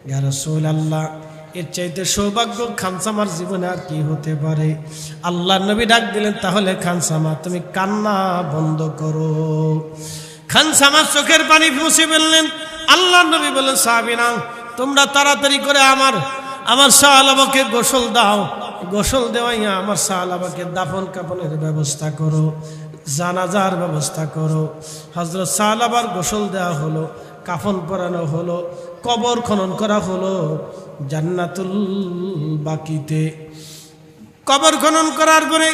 ইয়া রাসূলুল্লাহ, এর চাইতে সৌভাগ্য খানসামার জীবনে আর কি হতে পারে? আল্লাহর নবী ডাক দিলেন, তাহলে খানসামা তুমি কান্না বন্ধ করো। খানসামা চোখের পানি মুছে ফেললেন। আল্লাহর নবী বললেন, সাহাবীরা তোমরা তাড়াতাড়ি করে আমার সাহাবাকে গোসল দাও, গোসল দেওয়াইয়া আমার সাহাবাকে দাফন কাফনের ব্যবস্থা করো, জানাজার ব্যবস্থা করো। হযরত সাহাবার গোসল দেওয়া হলো, কাফন পরানো হলো, কবর খনন করা হলো জান্নাতুল বাকিতে। কবর খনন করার পরে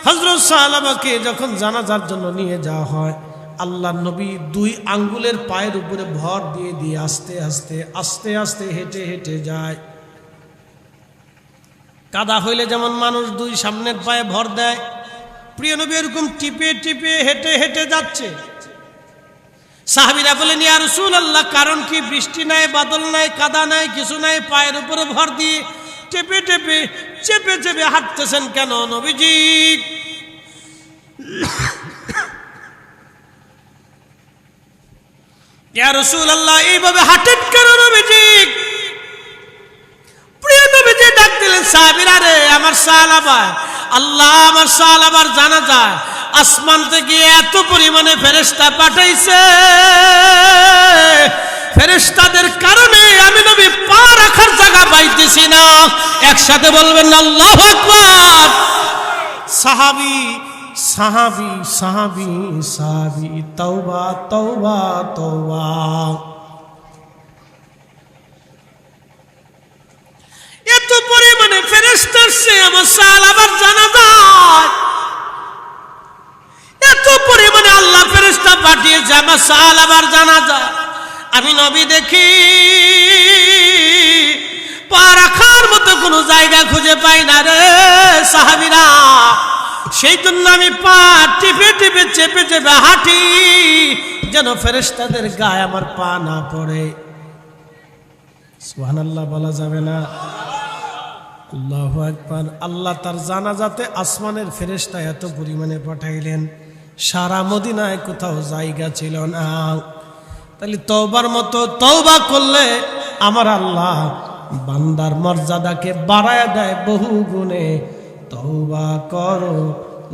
হযরত সাহাবাকে যখন জানাজার জন্য নিয়ে যাওয়া হয়, আল্লাহর নবী 2 আঙ্গুলের পায়ের উপরে ভর দিয়ে দিয়ে আস্তে আস্তে আস্তে আস্তে হেঁটে হেঁটে যায়। কাদা হইলে যেমন মানুষ 2 সামনের পায়ে ভর দেয়, প্রিয় নবী এরকম টিপে টিপে হেঁটে হেঁটে যাচ্ছে। সাহাবীরা বলেন, ইয়া রাসূলুল্লাহ, কারণ কি? বৃষ্টি নাই, বাদল নাই, কাদা নাই, কিছু নাই, পায়ের উপরে ভর দিয়ে টেপে টেপে চেপে চেপে হাঁটতেছেন কেন নবীজি? ইয়া রাসূলুল্লাহ, এইভাবে হাঁটেন কেন নবীজি? প্রিয় নবীজি ডাক দিলেন, সাহাবীরা রে, আমার সাহাবা, আল্লাহ আমার সাহাবার জানা যায় আসমান থেকে এত পরিমাণে ফেরেশতা পাঠাইছে, ফেরেশতাদের কারণে আমি নবী পা রাখার জায়গা পাইতেছি না। একসাথে বলবেন আল্লাহু আকবার। সাহাবী সাহাবী সাহাবী সাহাবী, তওবা তওবা তওবা। এত পরিমাণে ফেরেশতা আসছে আমার সাহাবার জানাজায়, এত পরিমাণে আল্লাহ ফেরেশতা পাঠিয়েছে আমার সাহাবার জানাজায়। আমি নবী দেখি পা রাখার মতো কোনো জায়গা খুঁজে পাই না রে সাহাবীরা। সেই জন্য আমি পা টিপে টিপে চেপে চেপে হাঁটি, যেন ফেরেশতাদের গায়ে আমার পা না পড়ে। সুবহানাল্লাহ বলা যাবে না? আল্লাহু আকবার। আল্লাহ তার জানাজাতে আসমানের ফেরেশতা এত পরিমাণে পাঠাইলেন, সারা মদিনায় কোথাও জায়গা ছিল না। তাহলে তওবার মতো তওবা করলে আমার আল্লাহ বান্দার মর্যাদাকে বাড়ায় দেয় বহু গুণে। তওবা করো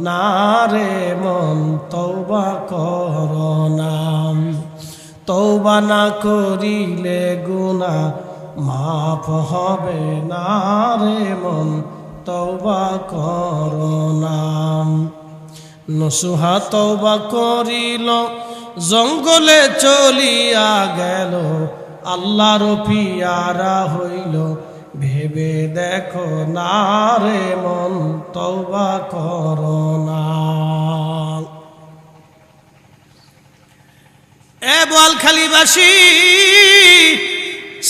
না রে মন, তওবা করো না, তওবা না করিলে গুনাহ মাফ হবে না রে মন, তওবা করো না। নসুহা তওবা করিল, জঙ্গলে চলিয়া গেল, আল্লাহর পিয়ারা হইল, ভেবে দেখো না রে মন, তওবা করো না। এ বোয়ালখালীবাসী,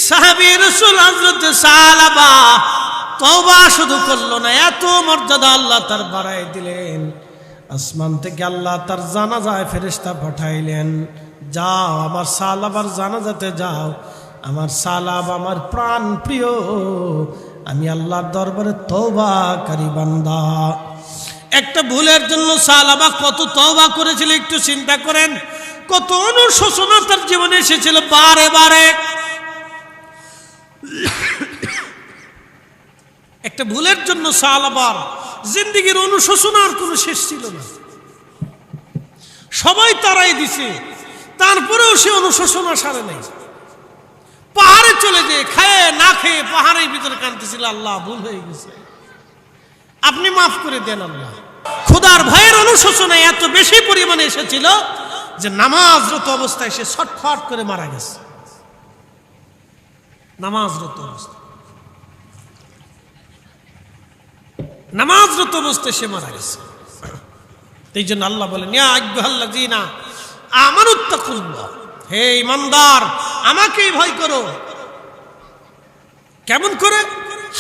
সাহাবী রাসূল হযরত সালাবা তওবা শুধু করলো না, এত মর্যাদা আল্লাহ তার বাড়ায় দিলেন। আসমান থেকে আল্লাহ তার জানাজায় ফেরেশতা পাঠাইলেন, যাও আমার সালাবার জানাজাতে যাও। আমার সালাব আমার প্রাণ প্রিয়, আমি আল্লাহর দরবারে তওবাকারী বান্দা। একটা ভুলের জন্য সালাবা কত তওবা করেছিল একটু চিন্তা করেন। কত অনুশোচনা তার জীবনে এসেছিল বারে বারে। একটা ভুলের জন্য সালাবার জিন্দেগীর অনুশোচনার কোনো শেষ ছিল না। সবাই তারাই দিছে, তারপরেও সে অনুশোচনা সারে নাই। পাহাড়ে চলে যেয়ে খায় না খেয়ে পাহাড়ের ভিতরে কাঁদতেছিল, আল্লাহ ভুল হয়ে গেছে, আপনি মাফ করে দেন আল্লাহ। খোদার ভয়ের অনুশোচনা এত বেশি পরিমাণে এসেছিল যে নামাজরত অবস্থায় সে ছটফট করে মারা গেছে। নামাজরত অবস্থায় সে মারা গেছে। এই জন্য আল্লাহ বলেন, ইয়া আইয়ুহাল্লাযীনা আমানুত্তাকুল্লাহ, হে ঈমানদার আমাকেই ভয় করো। কেমন করে?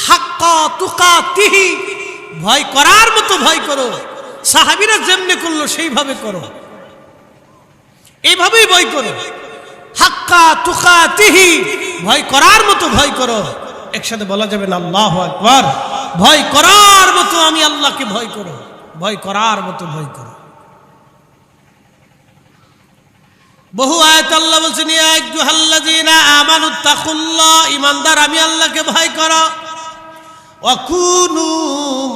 হাক্কা তুকাতিহি, ভয় করার মতো ভয় করো। সাহাবীরা যেমনি করলো সেইভাবে করো, এইভাবেই ভয় করো। হাক্কা তুকাতিহি, ভয় করার মতো ভয় করো। একসাথে বলা যাবে না আল্লাহু আকবার? ভয় করার মতো আমি আল্লাহকে ভয় করো, ভয় করার মতো ভয় করো। বহু আয়াত আল্লাহ বলছেন, ইয়া আইয়ুহাল্লাযীনা আমানুত্তাকুল্লাহ, ঈমানদার আমি আল্লাহকে ভয় করো। ওয়া কুনু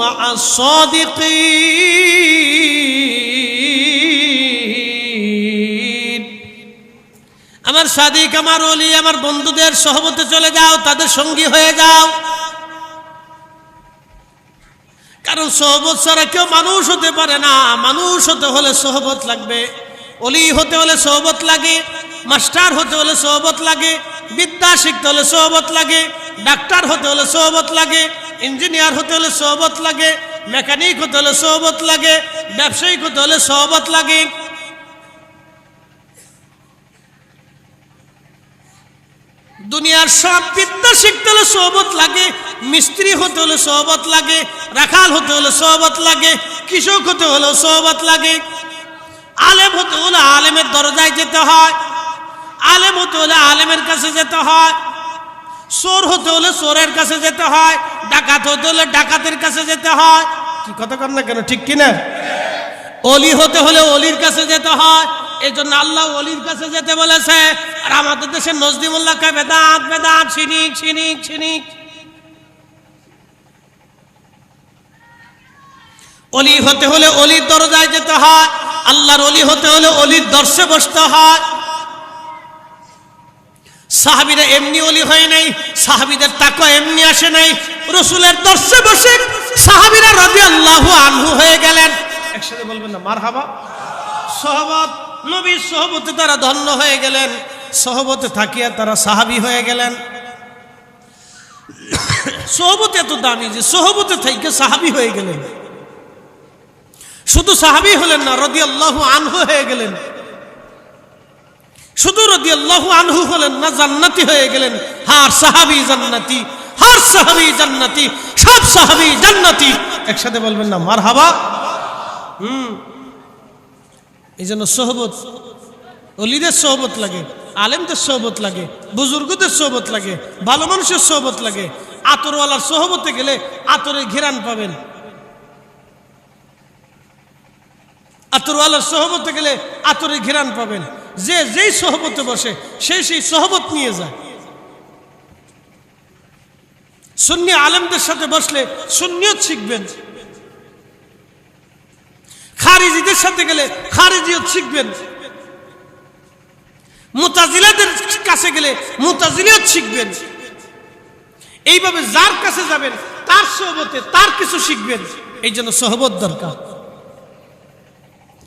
মা'আস সাদিকিন, আমার সাদিক, আমার ওলি, আমার বন্ধুদের সহবতে চলে যাও, তাদের সঙ্গী হয়ে যাও। কারণ সহবত ছাড়া কেউ মানুষ হতে পারে না। মানুষ হতে হলে সহবত লাগবে। অলি হতে হলে সহবত লাগে, মাস্টার হতে হলে সহবত লাগে, বিদ্যা শিখতে হলে সহবত লাগে, ডাক্তার হতে হলে সহবত লাগে, ইঞ্জিনিয়ার হতে হলে সহবত লাগে, মেকানিক হতে হলে সহবত লাগে, ব্যবসায়িক হতে হলে সহবত লাগে। দুনিয়ার সব বিদ্যা শিখতে হলে সহবত লাগে। মিস্ত্রি হতে হলে সহবত লাগে, রাখাল হতে হলে সহবত লাগে, কৃষক হতে হলেও সহবত লাগে। আলেম হতে হলে আলেমের দরজায় যেতে হয়, আলেম হতে হলে আলেমের কাছে যেতে হয়। চোর হতে হলে চোরের কাছে যেতে হয়, ডাকাত হতে হলে ডাকাতের কাছে যেতে হয়। কি কথা কর না কেন, ঠিক কিনা? অলি হতে হলে অলির কাছে যেতে হয়। এই জন্য আল্লাহ অলির কাছে যেতে বলেছে। আর আমাদের দেশে নজদিমুল্লাহ কে বেদাত বেদাত, শিরিক শিরিক শিরিক। অলি হতে হলে অলির দরজায় যেতে হয়, আল্লাহর অলি হতে হলে অলির দর্শে বসতে হয়। সাহাবীরা এমনি অলি হয় নাই, সাহাবীদের তাকওয়া এমনি আসে নাই। রাসূলের দর্শে বসে সাহাবীরা রাদিয়াল্লাহু আনহু হয়ে গেলেন। একসাথে বলবেন না মারহাবা? সহবত, নবীর সহবতে তারা ধন্য হয়ে গেলেন। সহবতে থাকিয়া তারা সাহাবী হয়ে গেলেন। সহবতে এত দামি যে সহবতে থেকে সাহাবী হয়ে গেলেন। শুধু সাহাবী হলেন না, রাদিয়াল্লাহু আনহু হয়ে গেলেন। শুধু রাদিয়াল্লাহু আনহু হলেন না, জান্নাতি হয়ে গেলেন। হার সাহাবী জান্নাতি, হার সাহাবী জান্নাতি, সব সাহাবী জান্নাতি। একসাথে বলবেন না মারহাবা? এই জন্য সহবত, অলিদের সহবত লাগে, আলেমদের সহবত লাগে, বুজুর্গদের সহবত লাগে, ভালো মানুষের সহবত লাগে। আতরওয়ালার সহবতে গেলে আতরের ঘেরান পাবেন। আতরওয়ালার সহবতে গেলে আতরের ঘেরান পাবেন। যে যেই সহবতে বসে সেই সেই সহবত নিয়ে যায়। সুন্নি আলেমদের সাথে বসলে সুন্নিয়ত শিখবেন। খারিজিদের সাথে গেলে খারিজিয়ত শিখবেন। মুতাজিলাদের কাছে গেলে মুতাজিলিয়ত শিখবেন। এইভাবে যার কাছে যাবেন তার সহবতে তার কিছু শিখবেন। এই জন্য সহবত দরকার।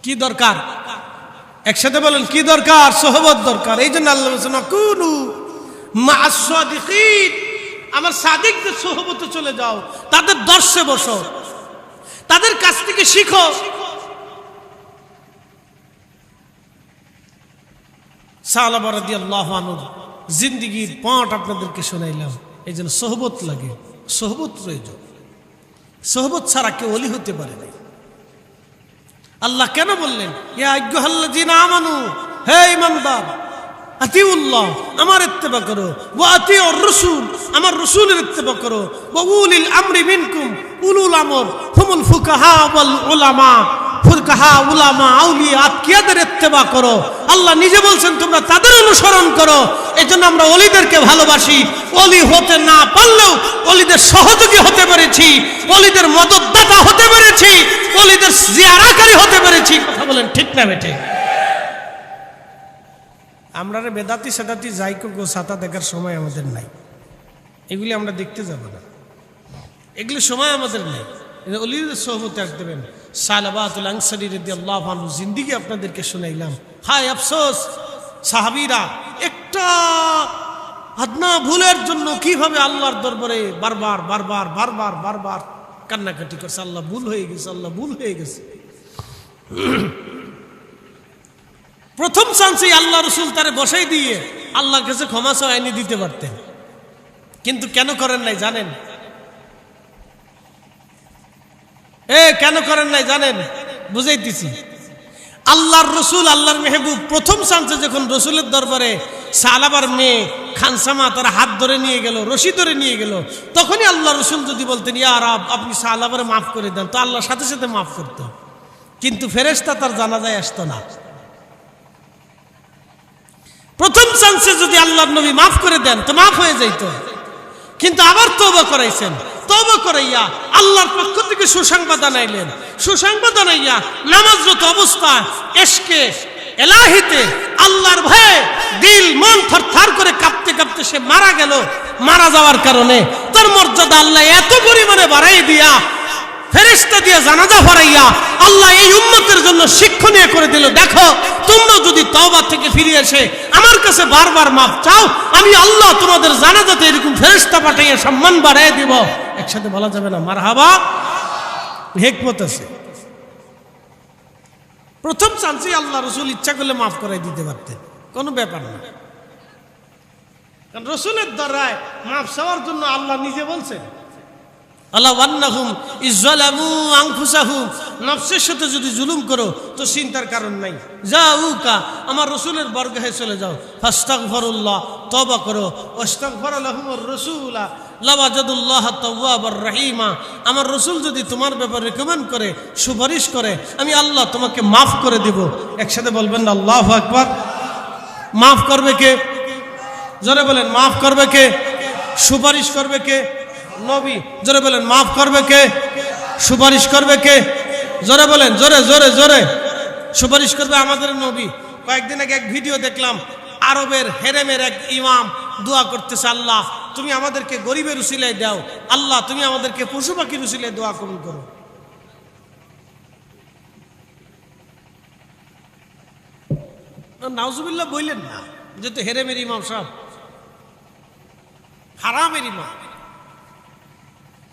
কি দরকার? একসাথে বলেন কি দরকার? সহবত দরকার। এই জন্য আল্লাহ বলেছেন কুনু মা'আস সাদিকিন, আমার সাদিকদের সোহবতে চলে যাও, তাদের দর্শে বসো, তাদের কাছ থেকে শিখো। সাহাবা রাদিয়াল্লাহু আনহু জিন্দেগীর পাঠ আপনাদেরকে শোনাইলাম। এই জন্য সোহবত লাগে, সোহবত প্রয়োজন। সোহবত ছাড়া কেউ ওলি হতে পারে না। আল্লাহ কেন বললেন ইয়া আইয়ুহাল্লাযীনা আমানু, হে ঈমানদার, আতিউল্লাহ, আমার ইত্তেবা করো, ওয়া আতিউর রাসূল, আমার রাসূলের ইত্তেবা করো, ওয়া উলিল আমরি মিনকুম, উলুল আমর হুমুল ফুকাহা ওয়াল উলামা, ফুকাহা উলামা আউলিয়া আতকিয়াদের ইত্তেবা করো। আল্লাহ নিজে বলছেন তোমরা তাদের অনুসরণ করো। এজন্য আমরা ওলিদেরকে ভালোবাসি। ওলি হতে না পারলেও ওলিদের সহযোগী হতে পেরেছি, ওলিদের মদতদাতা হতে পেরেছি, ওলিদের জিয়ারাকারী হতে পেরেছি। কথা বলেন ঠিক না বেটে? আমরা রে বেদাতি সেদাতি যাই গো ছাতা দেখার সময় আমাদের নাই। এগুলি আমরা দেখতে যাব না, এগুলি সময় আমাদের নেই। ওলিদের সোহবতে আসবেন। সালাবাতুল আনসারী রাদিয়াল্লাহু আনহু জিন্দেগি আপনাদেরকে শুনাইলাম। হায় আফসোস, সাহাবীরা একটা আদনা ভুলের জন্য কিভাবে আল্লাহর দরবারে বারবার বারবার বারবার বারবার কান্নাকাটি করছে, আল্লাহ ভুল হয়ে গেছে, আল্লাহ ভুল হয়ে গেছে। প্রথম চান্সেই আল্লাহ রসুল তারে বসাই দিয়ে আল্লাহর কাছে ক্ষমা চাওয়া এনে দিতে পারতেন, কিন্তু কেন করেন নাই জানেন? কেন করেন নাই জানেন? বুঝাইতেছি। আল্লাহর রসুল, আল্লাহর মেহবুব প্রথম চান্সে যখন রসুলের দরবারে সালাবার মেয়ে খানসামা তার হাত ধরে নিয়ে গেল, রশি ধরে নিয়ে গেল, তখনই আল্লাহ রসুল যদি বলতেন ইয়া রাব আপনি সালাবারে মাফ করে দেন, তো আল্লাহ সাথে সাথে মাফ করত। কিন্তু ফেরেশতা তার জানাজায় আসতো না। প্রথম চান্সে যদি আল্লাহর নবী মাফ করে দেন তো মাফ হয়ে যাইত, কিন্তু আবার তওবা করাইছেন। তওবা করাইয়া আল্লাহর পক্ষ থেকে সুসংবাদ আনাইলেন। সুসংবাদ আনাইয়া নামাজরত অবস্থায় এশকে এলাহিতে আল্লাহর ভয়ে দিল মন থরথর করে কাঁপতে কাঁপতে সে মারা গেল। মারা যাওয়ার কারণে তার মর্যাদা আল্লাহ এত পরিমাণে বাড়াই দিয়া, ফেরেশতা দিয়ে জানাজা পড়াইয়া আল্লাহ এই উম্মতের জন্য শিক্ষণীয় করে দিল। দেখো, তোমরা যদি তওবা থেকে ফিরে এসে আমার কাছে বারবার মাফ চাও, আমি আল্লাহ তোমাদের জানাজাতে এরকম ফেরেশতা পাঠাইয়া সম্মান বাড়াই দিব। একসাথে বলা যাবে না মারহাবা? হিকমত আছে। প্রথম চান্সে আল্লাহ রসুল ইচ্ছা করলে মাফ করাই দিতে পারতেন, কোনো ব্যাপার না। কারণ রসুলের দ্বারায় মাফ চাওয়ার জন্য আল্লাহ নিজে বলছেন আল্লাহ ওয়ান্নাহুম ইজ্জালামু আনফুসাহুম, নফসের সাথে যদি জুলুম করো তো চিন্তার কারণ নাই, যাউকা আমার রসুলের বরগাহে চলে যাও, ফাস্তাগফিরুল্লাহ, তওবা করো, ওয়াস্তাগফার লাহুমুর রাসূলা লাওয়াজাদুল্লাহ তাওয়াবার রহিমা। আমার রসুল যদি তোমার ব্যাপারে রেকমেন্ড করে, সুপারিশ করে, আমি আল্লাহ তোমাকে মাফ করে দিব। একসাথে বলবেন না আল্লাহু আকবার? মাফ করবে কে? জোরে বলেন, মাফ করবে কে? সুপারিশ করবে কে? নবী। জোরে বলেন, মাফ করবে কে? সুপারিশ করবে কে? জোরে বলেন, জোরে জোরে জোরে। সুপারিশ করবে আমাদের নবী। কয়েকদিন আগে এক ভিডিও দেখলাম, আরবের হেরেমের এক ইমাম দোয়া করতেছে, আল্লাহ তুমি আমাদেরকে গরিবের উসিলায় দাও, আল্লাহ তুমি আমাদেরকে পশু পাখির উসিলায় দোয়া কবুল করো। নাউজুবিল্লাহ বললেন না, যেহেতু হেরেমের ইমাম সাহেব, হারামের ইমাম,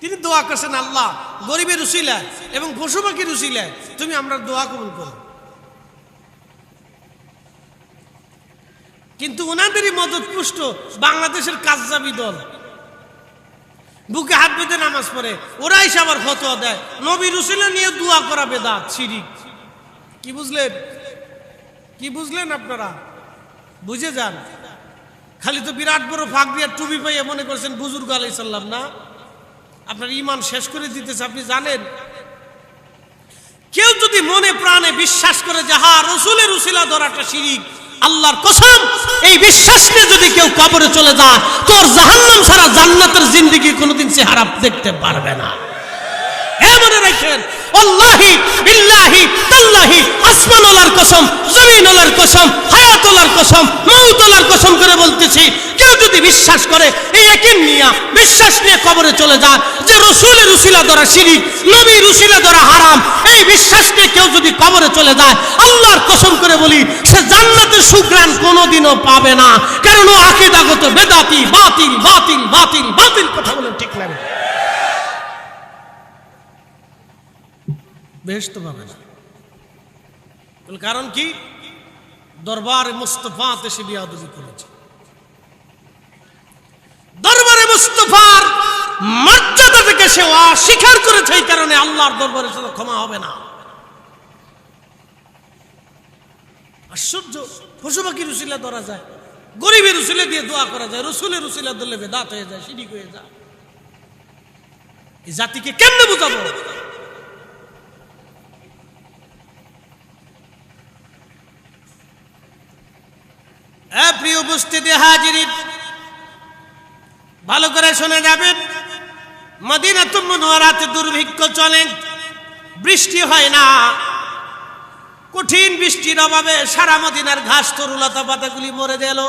তিনি দোয়া করছেন আল্লাহ গরিবের উসিলায় এবং পশু পাখির উসিলায় তুমি আমরা দোয়া কবুল করো। কিন্তু ওনাদেরই মদত পুষ্ট বাংলাদেশের কাজজাবি দল বুকে হাত বেঁধে নামাজ পড়ে, ওরাই আবার ফতোয়া দেয় নবীর উসিলা নিয়ে দোয়া করা বেদাত, শিরিক। কি বুঝলেন? কি বুঝলেন আপনারা? বুঝে যান। খালি তো বিরাট বড় ফাঁক দিয়ে টুপি পাইয়া মনে করছেন বুজুর্গ আলাইহিস সালাম না, আপনার ঈমান শেষ করে দিতেছে। আপনি জানেন, কেউ যদি মনে প্রাণে বিশ্বাস করে যে হ্যাঁ রসুলের উসিলা ধরাটা শিরিক, আল্লাহর কসম এই বিশ্বাস নিয়ে যদি কেউ কবরে চলে যায়, তোর জাহান্নাম ছাড়া জান্নাতের জিন্দেগি কোনোদিন চেহারা দেখতে পারবে না। মনে রাখেন, আল্লাহি বিল্লাহি তাল্লাহি, আসমানওয়ালার কসম, জমিনওয়ালার কসম, হায়াতওয়ালার কসম, মউতওয়ালার কসম করে বলতেছি, কেউ যদি বিশ্বাস করে এই ইয়াকিন নিয়া বিশ্বাস নিয়ে কবরে চলে যায় যে রসুলের উসিলা ধরা শিরিক, নবীর উসিলা ধরা হারাম, এই বিশ্বাস নিয়ে কেউ যদি কবরে চলে যায়, আল্লাহর কসম করে বলি সে জান্নাতের সুঘ্রাণ কোনোদিনও পাবে না। কারণ ও আকীদাগত বেদাতি, বাতিল বাতিল বাতিল বাতিল কথা বলে ঠিক লাগে, বেহেশত পাবে না। কারণ কি? দরবারে মুস্তাফাতে সে বিয়াদবি করেছে। দরবারে মুস্তাফার মর্যাদা থেকে সে অস্বীকার করেছে, এই কারণে আল্লাহর দরবারে সে ক্ষমা হবে না। আশ্চর্য, পশু পাখির উসিলা ধরা যায়, গরিবের উসিলা দিয়ে দোয়া করা যায়, রসুলের উসিলা ধরলে বেদাত হয়ে যায়, শিরিক হয়ে যায়। এই জাতিকে কেমনে বুঝাবো? প্রিয় উপস্থিতি হাজিরিন, ভালো করে শুনে যাবেন। মদিনাতুল মুনাওয়ারাতে দুর্ভিক্ষ চলে, বৃষ্টি হয় না। কঠিন বৃষ্টির অভাবে সারা মদিনার ঘাস তরুলতা পাতাগুলি মরে গেল,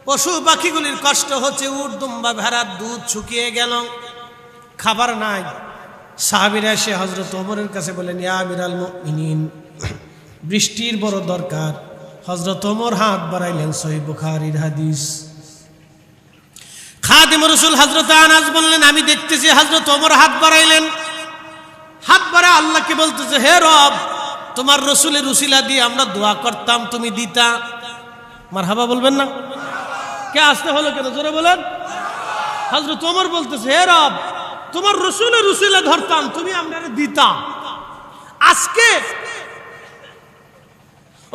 পশু পাখিগুলির কষ্ট হচ্ছে, উট দুম্বা ভেড়ার দুধ শুকিয়ে গেল, খাবার নাই। সাহাবীরা এসে হযরত ওমরের কাছে বলেন, ইয়া আমিরাল মুমিনিন, বৃষ্টির বড় দরকার। হযরত ওমর হাত বাড়াইলেন, সহিহ বুখারীর হাদিস। খাদিম রাসূল হযরত আনাস বললেন, আমি দেখতেছি হযরত ওমর হাত বাড়াইলেন, হাত বাড়া আল্লাহকে বলতেছে, হে রব, তোমার রসুলের উসিলা দিয়ে আমরা দোয়া করতাম, তুমি দিতা। মারহাবা বলবেন না? কে আসতে হলো কেন? জোরে বলেন। হযরত ওমর বলতেছে, হে রব, তোমার রসুলের উসিলা ধরতাম, তুমি আমরা দিতা। আজকে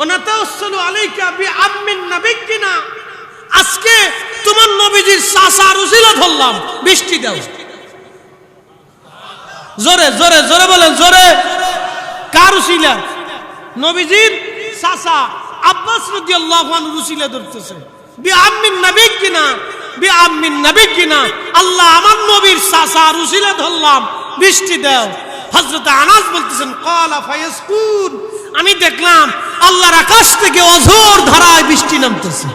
ওনাতাওয়াসসালু আলাইকা বিআম্মিন নাবিয়িনা, আজকে তোমার নবীজির চাচার উসিলা ধরলাম, বৃষ্টি দাও। জোরে জোরে জোরে বলেন, জোরে। কার উসিলা? নবীজির চাচা আব্বাস রাদিয়াল্লাহু আনহু উসিলা ধরতেছে, বিআম্মিন নাবিয়িনা, বিআম্মিন নাবিয়িনা, আল্লাহ আমার নবীর চাচার উসিলা ধরলাম, বৃষ্টি দাও। হযরত আনাস বলতেছেন, ক্বালা ফায়াসকুন, আমি দেখলাম আল্লাহর আকাশ থেকে অঝোর ধারায় বৃষ্টি নামতেছে।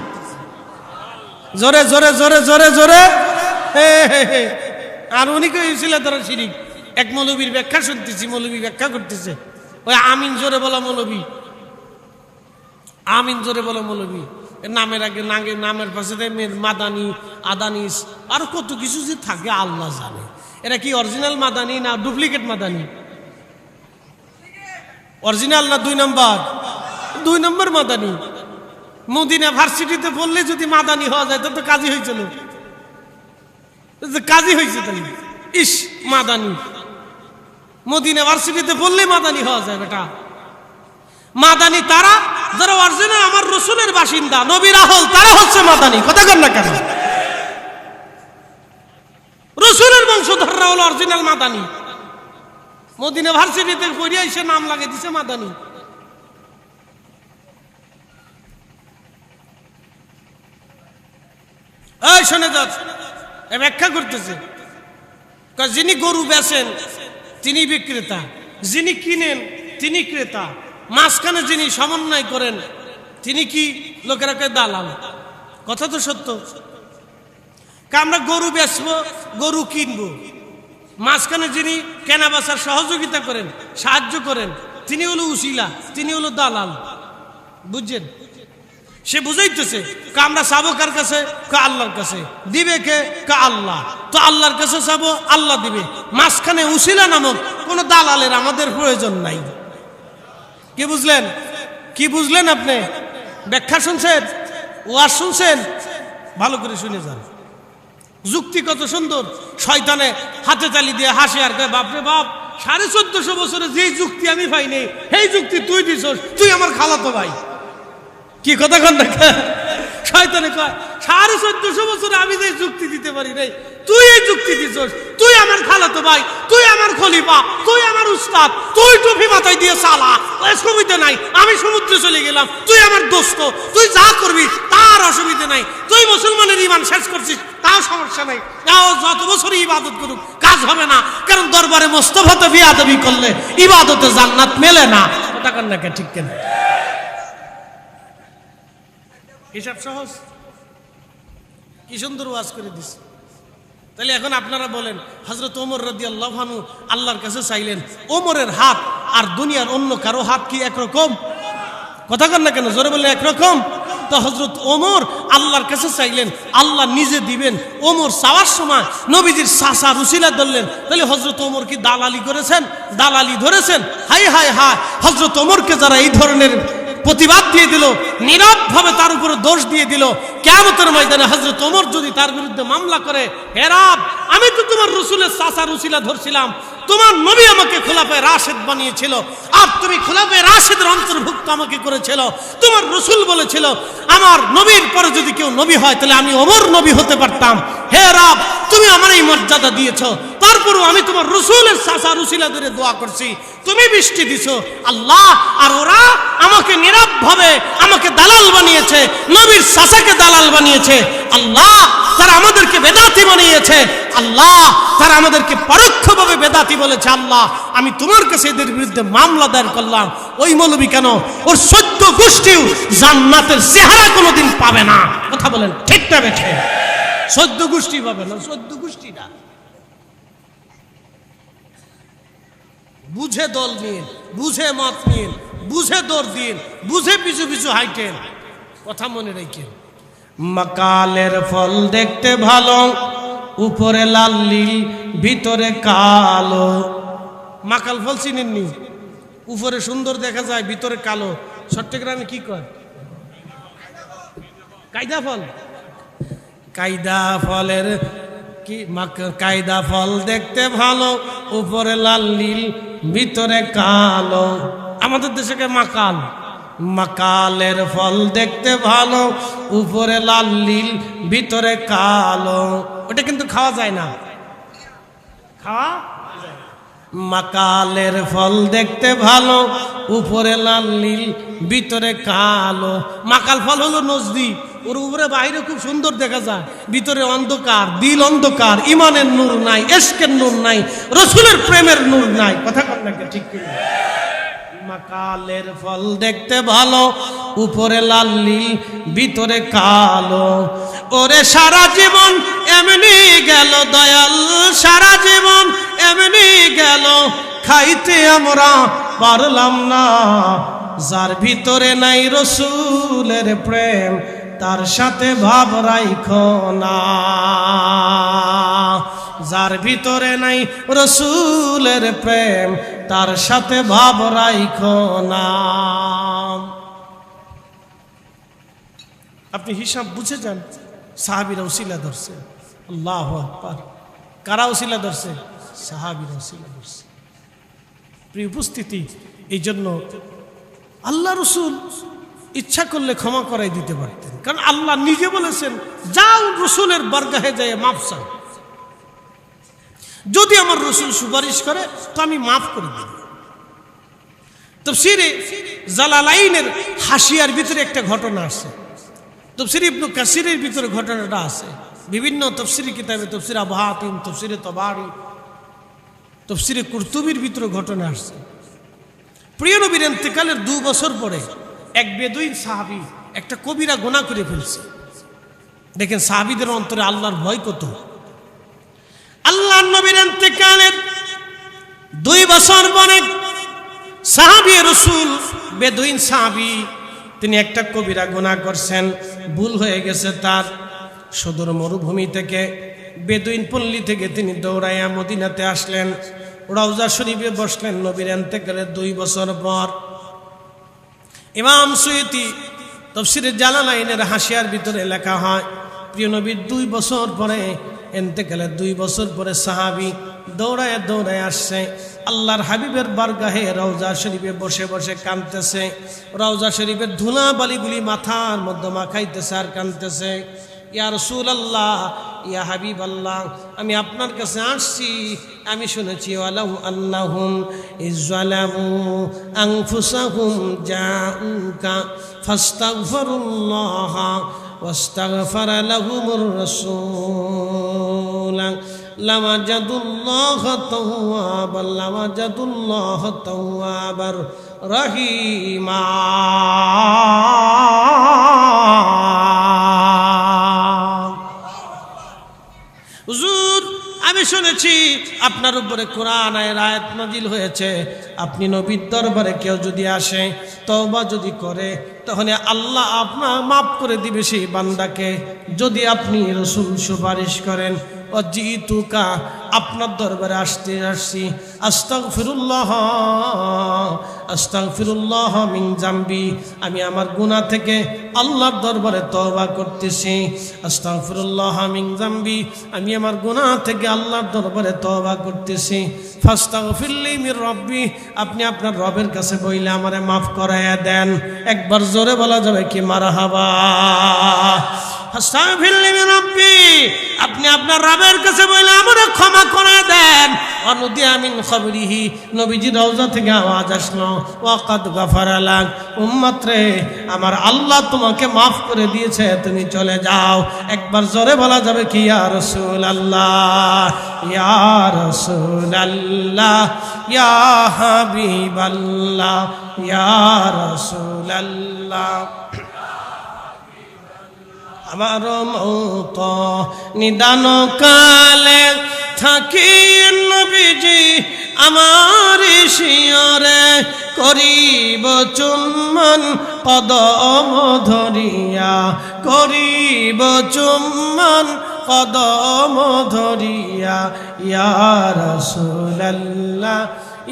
জোরে জোরে জোরে জোরে জোরে। আর উনি কইছিল ধরা শিরিক। এক মৌলবীর ব্যাখ্যা শুনতেছি, মৌলবী ব্যাখ্যা করতেছে, ওই আমিন জোরে বলা মৌলবী, আমিন জোরে বলা মৌলবী, নামের আগে নাগে নামের পাশে মাদানি, আদানিস, আর কত কিছু যে থাকে আল্লাহ জানে। এরা কি অরিজিনাল মাদানি না ডুপ্লিকেট মাদানি? অরিজিনাল না দুই নম্বর? দুই নম্বর মাদানি। মদিনা ভার্সিটিতে পড়লে যদি মাদানি হওয়া যায় তো কাজী হয়েছিল, কাজী হয়েছে তাই। ইস, মাদানি মদিনা ভার্সিটিতে পড়লে মাদানি হওয়া যায় বেটা। মাদানি তারা যারা অরিজিনাল আমার রসুলের বাসিন্দা, নবীর আহল, তারা হচ্ছে মাদানি। কথা কর না কেন? রসুলের বংশধররা হলো অরিজিনাল মাদানি। মদিনা ভার্সিটিতে পড়িয়া এসে নাম লাগিয়ে দিছে মাদানি। এই শুনে যান, ব্যাখ্যা করতেছে, যিনি গরু বেচেন তিনি বিক্রেতা, যিনি কিনেন তিনি ক্রেতা, মাঝখানে যিনি সমন্বয় করেন তিনি কি? লোকেরা কে দালাল। কথা তো সত্য। আমরা গরু বেচবো, গরু কিনবো, মাঝখানে যিনি কেনা বেচার সহযোগিতা করেন, সাহায্য করেন, তিনি হলো উসিলা, তিনি হলো দালাল। বুঝছেন? সে বুঝাইতেছে আমরা চাবো কার কাছে? আল্লাহর কাছে। দিবে কে? আল্লাহ। তো আল্লাহর কাছে চাবো, আল্লাহ দিবে। মাঝখানে উসিলা নামক কোন দালালের আমাদের প্রয়োজন নাই। কি বুঝলেন? কি বুঝলেন আপনি? ব্যাখ্যা শুনছেন? ওয়াজ শুনছেন? ভালো করে শুনে যান। যুক্তি কত সুন্দর। শয়তানে হাতে তালি দিয়ে হাসে আর কয়, বাপরে বাপ, 1450 বছরে যেই যুক্তি আমি পাই নেই, সেই যুক্তি তুই দিছস, তুই আমার খালাতো ভাই। কি কথা কন না? শয়তানে কয় 1450 বছরে আমি যে যুক্তি দিতে পারি নাই, তুই এই যুক্তি দিছস, তুই আমার খালাতো ভাই, তুই আমার খলিফা, তুই আমার উস্তাদ, তুই টুপি মাথায় দিয়ে চালা, অসুবিধা নাই। আমি সমুদ্রে চলে গেলাম, তুই আমার দোস্ত, তুই যা করবি তার অসুবিধা নাই। তুই মুসলমানের ঈমান শেষ করছিস, তাও সমস্যা নাই। তাও যত বছর ইবাদত করুক কাজ হবে না, কারণ দরবারে মুস্তাফাতে বিয়াদবি করলে ইবাদতে জান্নাত মেলে না। কথা কন না কে? ঠিক কেন? হিসাব সহজ। কি সুন্দর ওয়াজ করে দিস। তাহলে এখন আপনারা বলেন হযরত ওমর রাদিয়াল্লাহু আনহু আল্লাহর কাছে চাইলেন, ওমরের হাত আর দুনিয়ার অন্য কারো হাত কি একরকম? কথা কন না কেন, জোরে বললেন একরকম। তো হযরত ওমর আল্লাহর কাছে চাইলেন, আল্লাহ নিজে দিবেন। ওমর চাওয়ার সময় নবীজির চাচা উসিলা ধরলেন। তাহলে হযরত ওমর কি দালালি করেছেন, দালালি ধরেছেন? হায় হায় হায়, হযরত ওমরকে যারা এই ধরনের প্রতিবাদ দিয়ে দিল, নীরবভাবে তার উপরে দোষ দিয়ে দিল, কিয়ামতের ময়দানে হযরত ওমর যদি তার বিরুদ্ধে মামলা করে, হে রব, আমি তো তোমার রাসূলের চাচার উসিলা ধরছিলাম, তোমার নবী আমাকে খোলাফায়ে রাশেদ বানিয়েছিল, আর তুমি খোলাফায়ে রাশেদের অন্তর্ভুক্ত আমাকে করেছিল। তোমার রাসূল বলেছিল আমার নবীর পরে যদি কেউ নবী হয় তাহলে আমি ওমর নবী হতে পারতাম। হে রব, তুমি আমার এই মর্যাদা দিয়েছো, তারপরও আমি তোমার রাসূলের চাচার উসিলা ধরে দোয়া করছি, তুমি বৃষ্টি দিছো আল্লাহ। আর ওরা আমাকে নীরবভাবে আমাকে দালাল বানিয়েছে, নবীর চাচাকে দালাল বানিয়েছে আল্লাহ। তারা আমাদেরকে বেদাতি বানিয়েছে আল্লাহ, তারা আমাদেরকে পরোক্ষভাবে বেদাতি বলেছে আল্লাহ। আমি তোমার কাছে এদের বিরুদ্ধে মামলা দায়ের করলাম। ওই মৌলবী কেন, ওর 14 গোষ্ঠীও জান্নাতের চেহারা কোনোদিন পাবে না। কথা বলেন ঠিক না বেঠে? 14 গোষ্ঠী পাবে না, 14 গোষ্ঠী না। বুঝে দল নিন, বুঝে মত নিন, বুঝে দৌড় দিন, বুঝে পিছু পিছু হাইটেন। কথা মনে রেখেন, মাকালের ফল দেখতে ভালো, উপরে লাল নীল ভিতরে কালো। মাকাল ফল চিনেননি? উপরে সুন্দর দেখা যায়, ভিতরে কালো। চট্টগ্রামে কি কয়? কায়দা ফল। কায়দা ফলের কি? কায়দা ফল দেখতে ভালো, উপরে লাল নীল ভিতরে কালো। আমাদের দেশে কে মাকাল। মাকালের ফল দেখতে ভালো, উপরে লাল নীল ভিতরে কালো। ওটা কিন্তু খাওয়া যায় না, খাওয়া। মাকালের ফল দেখতে ভালো, উপরে লাল নীল ভিতরে কালো। মাকাল ফল হলো নজদি, ওর উপরে বাইরে খুব সুন্দর দেখা যায়, ভিতরে অন্ধকার, দিল অন্ধকার, ইমানের নূর নাই, ইশকের নূর নাই, রাসূলের প্রেমের নূর নাই। কথা কন না ঠিক কিনা? মাকালের ফল দেখতে ভালো, উপরে লাল নীল ভিতরে কালো। ওরে সারা জীবন এমনি গেল দয়াল, সারা জীবন এমনি গেল, খাইতে আমরা পারলাম না। যার ভিতরে নাই রাসূলের প্রেম, তার সাথে ভাব রাইখো না। যার ভিতরে নাই রাসূলের প্রেম, তার সাথে ভাব রাইখো না। আপনি হিসাব বুঝে যান। সাহাবীরা উসিলা ধরছে, আল্লাহু আকবার। কারা উসিলা ধরছে? সাহাবীরা উসিলা ধরছে। প্রিয় উপস্থিতি, এই জন্য আল্লাহ রাসূল ইচ্ছা করলে ক্ষমা করাই দিতে পারতেন, কারণ আল্লাহ নিজে বলেছেন যাও রাসূলের বারগাহে যায় মাফ চাও। যদি আমার রাসূল সুপারিশ করে তো আমি মাফ করে দেব। তাফসীরে জালালাইনের হাসিয়ার ভিতরে একটা ঘটনা আছে, তাফসীর ইবনে কাসিরের ভিতরে ঘটনাটা আছে, বিভিন্ন তাফসীরি কিতাবে, তাফসীর আবু হাতিম, তাফসীরে তাবারি, তাফসীরে কুরতুবির ভিতরে ঘটনা আসছে। প্রিয় নবীর ইন্তেকালের 2 বছর পরে এক বেদুইন সাহাবী একটা কবিরা গুনাহ করে ফেলছে। দেখেন সাহাবীদের অন্তরে আল্লাহর ভয় কত। আল্লাহর নবীর ইন্তেকালের 2 বছর পরে সাহাবী রাসূল বেদুইন সাহাবী তিনি একটা কবিরা গুনাহ করছেন, ভুল হয়ে গেছে তার। সুদূর মরুভূমি থেকে, বেদুইন পল্লী থেকে তিনি দৌড়াইয়া মদিনাতে আসলেন, রওজা শরীফে বসলেন নবীর ইন্তেকালের 2 বছর পর। ইমাম সুয়ুতি তাফসীরে জালালাইনের হাসিয়ার ভিতরে লেখা হয়, প্রিয় নবীর 2 বছর পরে ইন্তেকালের 2 বছর পরে সাহাবী দৌড়ায় দৌড়ায় আসছে আল্লাহর হাবিবের বারগাহে, রওজা শরীফে বসে বসে কাঁদতেছে। রওজা শরীফের ধুলা বালিগুলি মাথার মধ্যে মাখাইতেছে আর কাঁদতেছে। ইয়া রাসূলুল্লাহ, ইয়া হাবিবাল্লাহ, আমি আপনার কাছে আসছি, আমি শুনেছি ওয়ালাউ আন্নাহুম ইযলামু আনফুসাহুম জাউকা ফাস্তাগফিরুল্লাহ ওয়াস্তাগফারা লাহুমুর রাসূল লাওয়াজাদুল্লাহ তাওয়াবান লাওয়াজাদুল্লাহ তাওয়াবার রহিমা। হুজুর আমি শুনেছি আপনার উপরে কোরআন আয়াত নাজিল হয়েছে, আপনি নবীর দরবারে কেউ যদি আসে তওবা যদি করে তাহলে আল্লাহ আপনার মাফ করে দিবে সেই বান্দাকে, যদি আপনি রসুল সুপারিশ করেন। অজিতুকা আপনার দরবারে আসছি আস্তাগফিরুল্লাহ আস্তাগফিরুল্লাহ মিন জামবি, আমি আমার গুনাহ থেকে আল্লাহর দরবারে তওবা করতেছি। আস্তাগফিরুল্লাহ মিন জামবি, আমি আমার গুনাহ থেকে আল্লাহর দরবারে তওবা করতেছি। ফাস্তাগফিরলি মির রব্বি, আপনি আপনার রবের কাছে বইলে আমারে মাফ করাইয়া দেন। একবার জোরে বলা যাবে কি মারহাবা? ফাস্তাগফিরলি মির রব্বি, আপনি আপনার রবের কাছে বইলে আমারে ক্ষমা করে দেন। অনুদিয়া মিন খবরিহি, নবীজি রওজা থেকে আওয়াজ আসলো ওয়াকাদ গাফারা লাক, উম্মত রে আমার আল্লাহ তোমাকে মাফ করে দিয়েছে, তুমি চলে যাও। একবার জোরে বলা যাবে কি ইয়া রাসূলুল্লাহ, ইয়া রাসূলুল্লাহ, ইয়া হাবিবাল্লাহ, ইয়া রাসূলুল্লাহ। আমার মৌত নিদান কালে থাকি নবীজি আমার শিয়রে, করিব চুম্বন কদম ধরিয়া, করিব চুম্বন কদম ধরিয়া। ইয়া রাসূলুল্লাহ,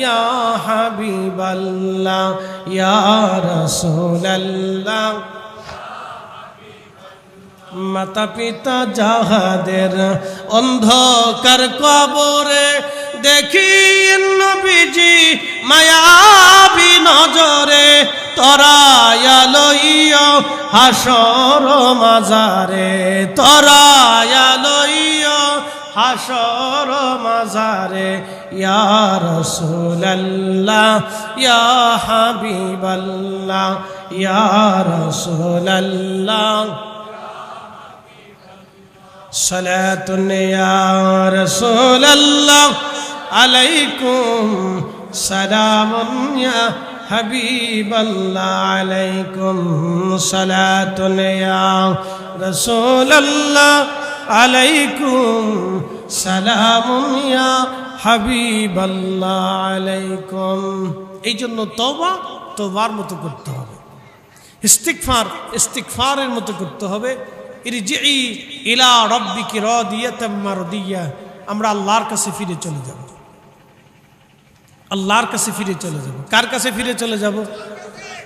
ইয়া হাবিবাল্লাহ, ইয়া রাসূলুল্লাহ। মাতা পিতা যাহাদের অন্ধকার কবরে, দেখি নবীজি মায়াবী নজরে, তরায়া লইয়া হাসর মাজারে, তরায়া লইয়া হাসর মাজারে। ইয়া রাসূলুল্লাহ, ইয়া হাবিবাল্লাহ, ইয়া রাসূলুল্লাহ। সালাতুন ইয়া রাসূলুল্লাহ আলাইকুম সালামুন ইয়া হাবিবাল্লাহ, আলাইকুম সালাতুন ইয়া রাসূলুল্লাহ আলাইকুম সালামুন ইয়া হাবিবাল্লাহ, আলাইকুম। এই জন্য তওবা তওবার মতো করতে হবে, ইস্তিগফার ইস্তিগফারের মতো করতে হবে। ইরজিই ইলা রাব্বিকি রাদিয়াতাম মারদিয়া, আমরা আল্লাহর কাছে ফিরে চলে যাব, আল্লাহর কাছে ফিরে চলে যাব। কার কাছে ফিরে চলে যাব?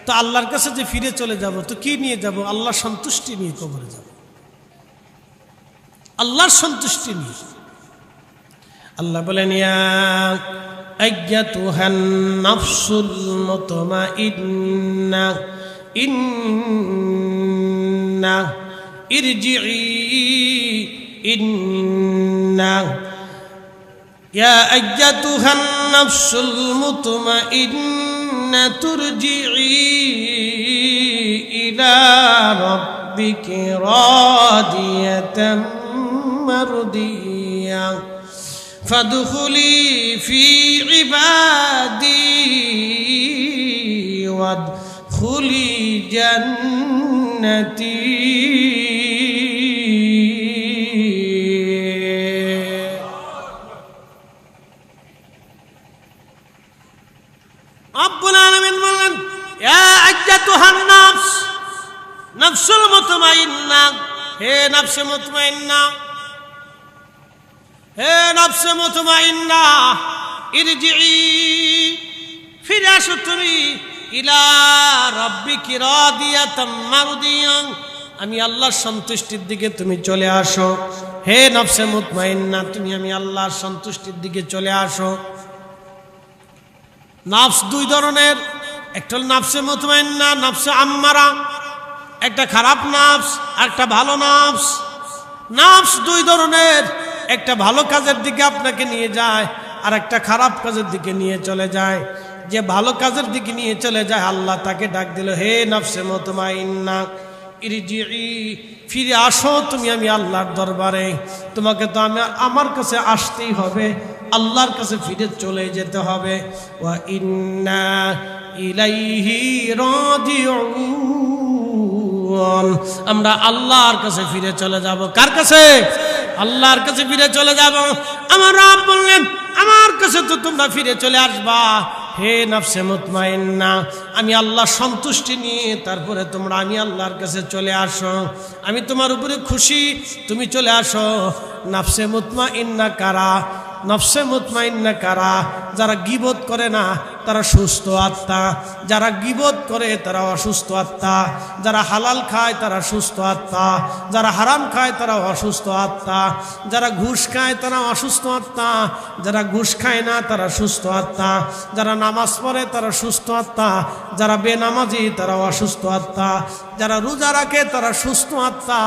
তো আল্লাহর কাছে যে ফিরে চলে যাব তো কি নিয়ে যাব? আল্লাহর সন্তুষ্টি নিয়ে কবরে যাব, আল্লাহর সন্তুষ্টি নিয়ে। আল্লাহ বলেন ইয়া আইয়াতুহান নাফসুল মুতমাইন্না ইন্না ইরজিই ইন্না, ইয়া আইয়াতুহান নাফসুল মুতমাইন্না তুরজিই ইলা রাব্বিকি রাদিয়াতাম মারদিয়া, ফাদখুলি ফি ইবাদি ওয়াদখুলি জান্নাতি। রব্বুল আলামিন বলেন ইয়া আইয়াতুহান নাফস, নাফসুল মুতমাইন্না, হে নফসে মুতমাইন্না, হে নফসে মুতমাইন্না, ইরজিই ফিরে আসো তুমি, ইলা রাব্বিকি রাদিয়াতাম মারদিয়া, আমি আল্লাহর সন্তুষ্টির দিকে তুমি চলে আসো। হে নফসে মুতমাইন্না, তুমি আমি আল্লাহর সন্তুষ্টির দিকে চলে আসো। নফস দুই ধরনের, একটা হল নফসে মুতমাইন্না, নফসে আম্মারা, একটা খারাপ নফস আর একটা ভালো নফস। নফস দুই ধরনের, একটা ভালো কাজের দিকে আপনাকে নিয়ে যায় আর একটা খারাপ কাজের দিকে নিয়ে চলে যায়। যে ভালো কাজের দিকে নিয়ে চলে যায় আল্লাহ তাকে ডাক দিল, হে নফসে মুতমাইন্না ইরজিই, ফিরে আসো তুমি আমি আল্লাহর দরবারে। তোমাকে তো আমার কাছে আসতেই হবে, আল্লাহর কাছে ফিরে চলে যেতে হবে। ওয়া ইন্না ইলাইহি রাজিউন, আমরা আল্লাহর কাছে ফিরে চলে যাব। কার কাছে? আল্লাহর কাছে ফিরে চলে যাব। আমার রব বললেন আমার কাছে তো তোমরা ফিরে চলে আসবা। হে নফসে মুতমাইন্না, আমি আল্লাহ সন্তুষ্টি নিয়ে তারপরে তোমরা আমি আল্লাহর কাছে চলে আসো। আমি তোমার উপরে খুশি, তুমি চলে আসো। নফসে মুতমাইন্না কারা? নফসে মুতমাইন্না কারা? যারা গীবত করে না তারা সুস্থ আত্মা, যারা গীবত করে তারা অসুস্থ আত্মা, যারা হালাল খায় তারা সুস্থ আত্মা, যারা হারাম খায় তারা অসুস্থ আত্মা, যারা ঘুষ খায় তারা অসুস্থ আত্মা, যারা ঘুষ খায় না তারা সুস্থ আত্মা, যারা নামাজ পড়ে তারা সুস্থ আত্মা, যারা বেনামাজি তারা অসুস্থ আত্মা, যারা রোজা রাখে তারা সুস্থ আত্মা,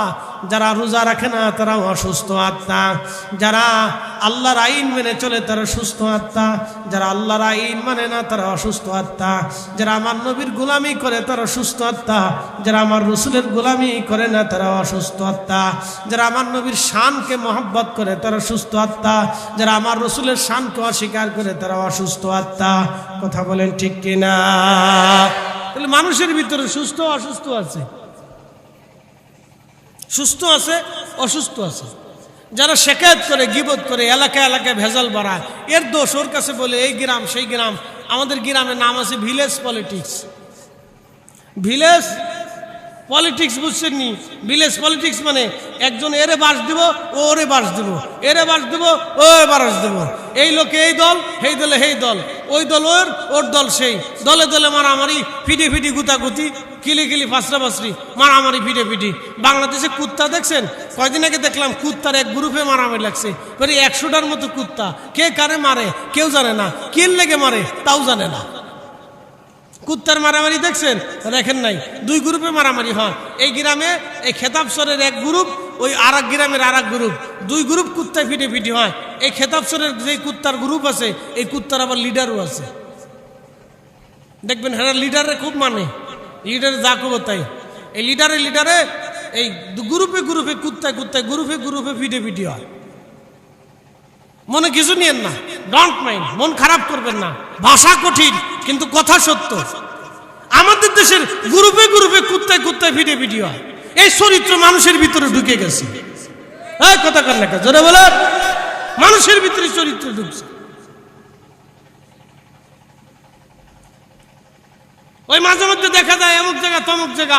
যারা রোজা রাখে না তারা অসুস্থ আত্মা, যারা আল্লাহর আইন মেনে চলে তারা সুস্থ আত্মা, যারা আল্লাহর আইন মানে না তারা অসুস্থ আত্মা, যারা আমার নবীর গোলামি করে তারা সুস্থ আত্মা, যারা আমার রসুলের গোলামি করে না তারা অসুস্থ আত্মা, যারা আমার নবীর শানকে মহব্বত করে তারা সুস্থ আত্মা, যারা আমার রসুলের শানকে অস্বীকার করে তারা অসুস্থ আত্মা। কথা বলেন ঠিক কিনা? তাহলে মানুষের ভিতরে সুস্থ অসুস্থ আছে, সুস্থ আছে অসুস্থ আছে। যারা শেকায়ত করে গীবত করে এলাকায় এলাকায় ভেজাল বাড়ায়, এর দোষ ওর কাছে বলে এই গ্রাম সেই গ্রাম। আমাদের গ্রামের নাম আছে ভিলেজ পলিটিক্স। ভিলেজ পলিটিক্স বুঝছেন নি? ভিলেজ পলিটিক্স মানে একজন এরে বাস দিব, ও ওরে বাস দিব, এরে বাস দিব, ও বাস দিব, এই লোকে এই দল, সেই দলে সেই দল, ওই দল ওর, ওর দল সেই, দলে দলে মারামারি, ফিটি ফিটি গুতাগুতি, কিলি কিলি ফাঁসরা ফাঁসরি, মারামারি ফিটে ফিটি। বাংলাদেশে কুত্তা দেখছেন? কয়দিন আগে দেখলাম কুত্তার এক গ্রুপে মারামারি লাগছে, পরে 100টার মতো কুত্তা। কে কারে মারে কেউ জানে না, কিল লেগে মারে তাও জানে না। কুত্তার মারামারি দেখছেন? দেখেন নাই? 2 গ্রুপে মারামারি হয় এই গ্রামে। এই খেতাবসরের এক গ্রুপ, ওই আর এক গ্রামের আর এক গ্রুপ, 2 গ্রুপ কুত্তায় ফিটে ফিটি হয়। এই খেতাবসরের যে কুত্তার গ্রুপ আছে, এই কুত্তার আবার লিডারও আছে। দেখবেন হ্যাঁ, লিডারে খুব মানে, লিডারে যা করবো তাই। এই লিডারে এই গ্রুপে গ্রুপে কুত্তায় কুত্তায় গ্রুপে গ্রুপে ফিটে ফিটি হয়। মনে কিছু নিয়েন না, ডোন্ট মাইন্ড, মন খারাপ করবেন না। ভাষা কঠিন কিন্তু কথা সত্য। আমাদের দেশের গ্রুপে গ্রুপে কুত্তায় কুত্তায় ফিটে ফিটি হয়। এই চরিত্র মানুষের ভিতরে ঢুকে গেছে। এই কথা কার লেখা জোরে বলে, মানুষের ভিতরে চরিত্র ঢুকছে। ওই মাঝে মধ্যে দেখা যায় এমুক জায়গা তমুক জায়গা,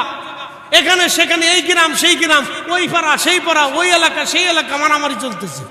এখানে সেখানে, এই গ্রাম সেই গ্রাম, ওই পাড়া সেই পাড়া, ওই এলাকা সেই এলাকা মারামারি চলতেছে।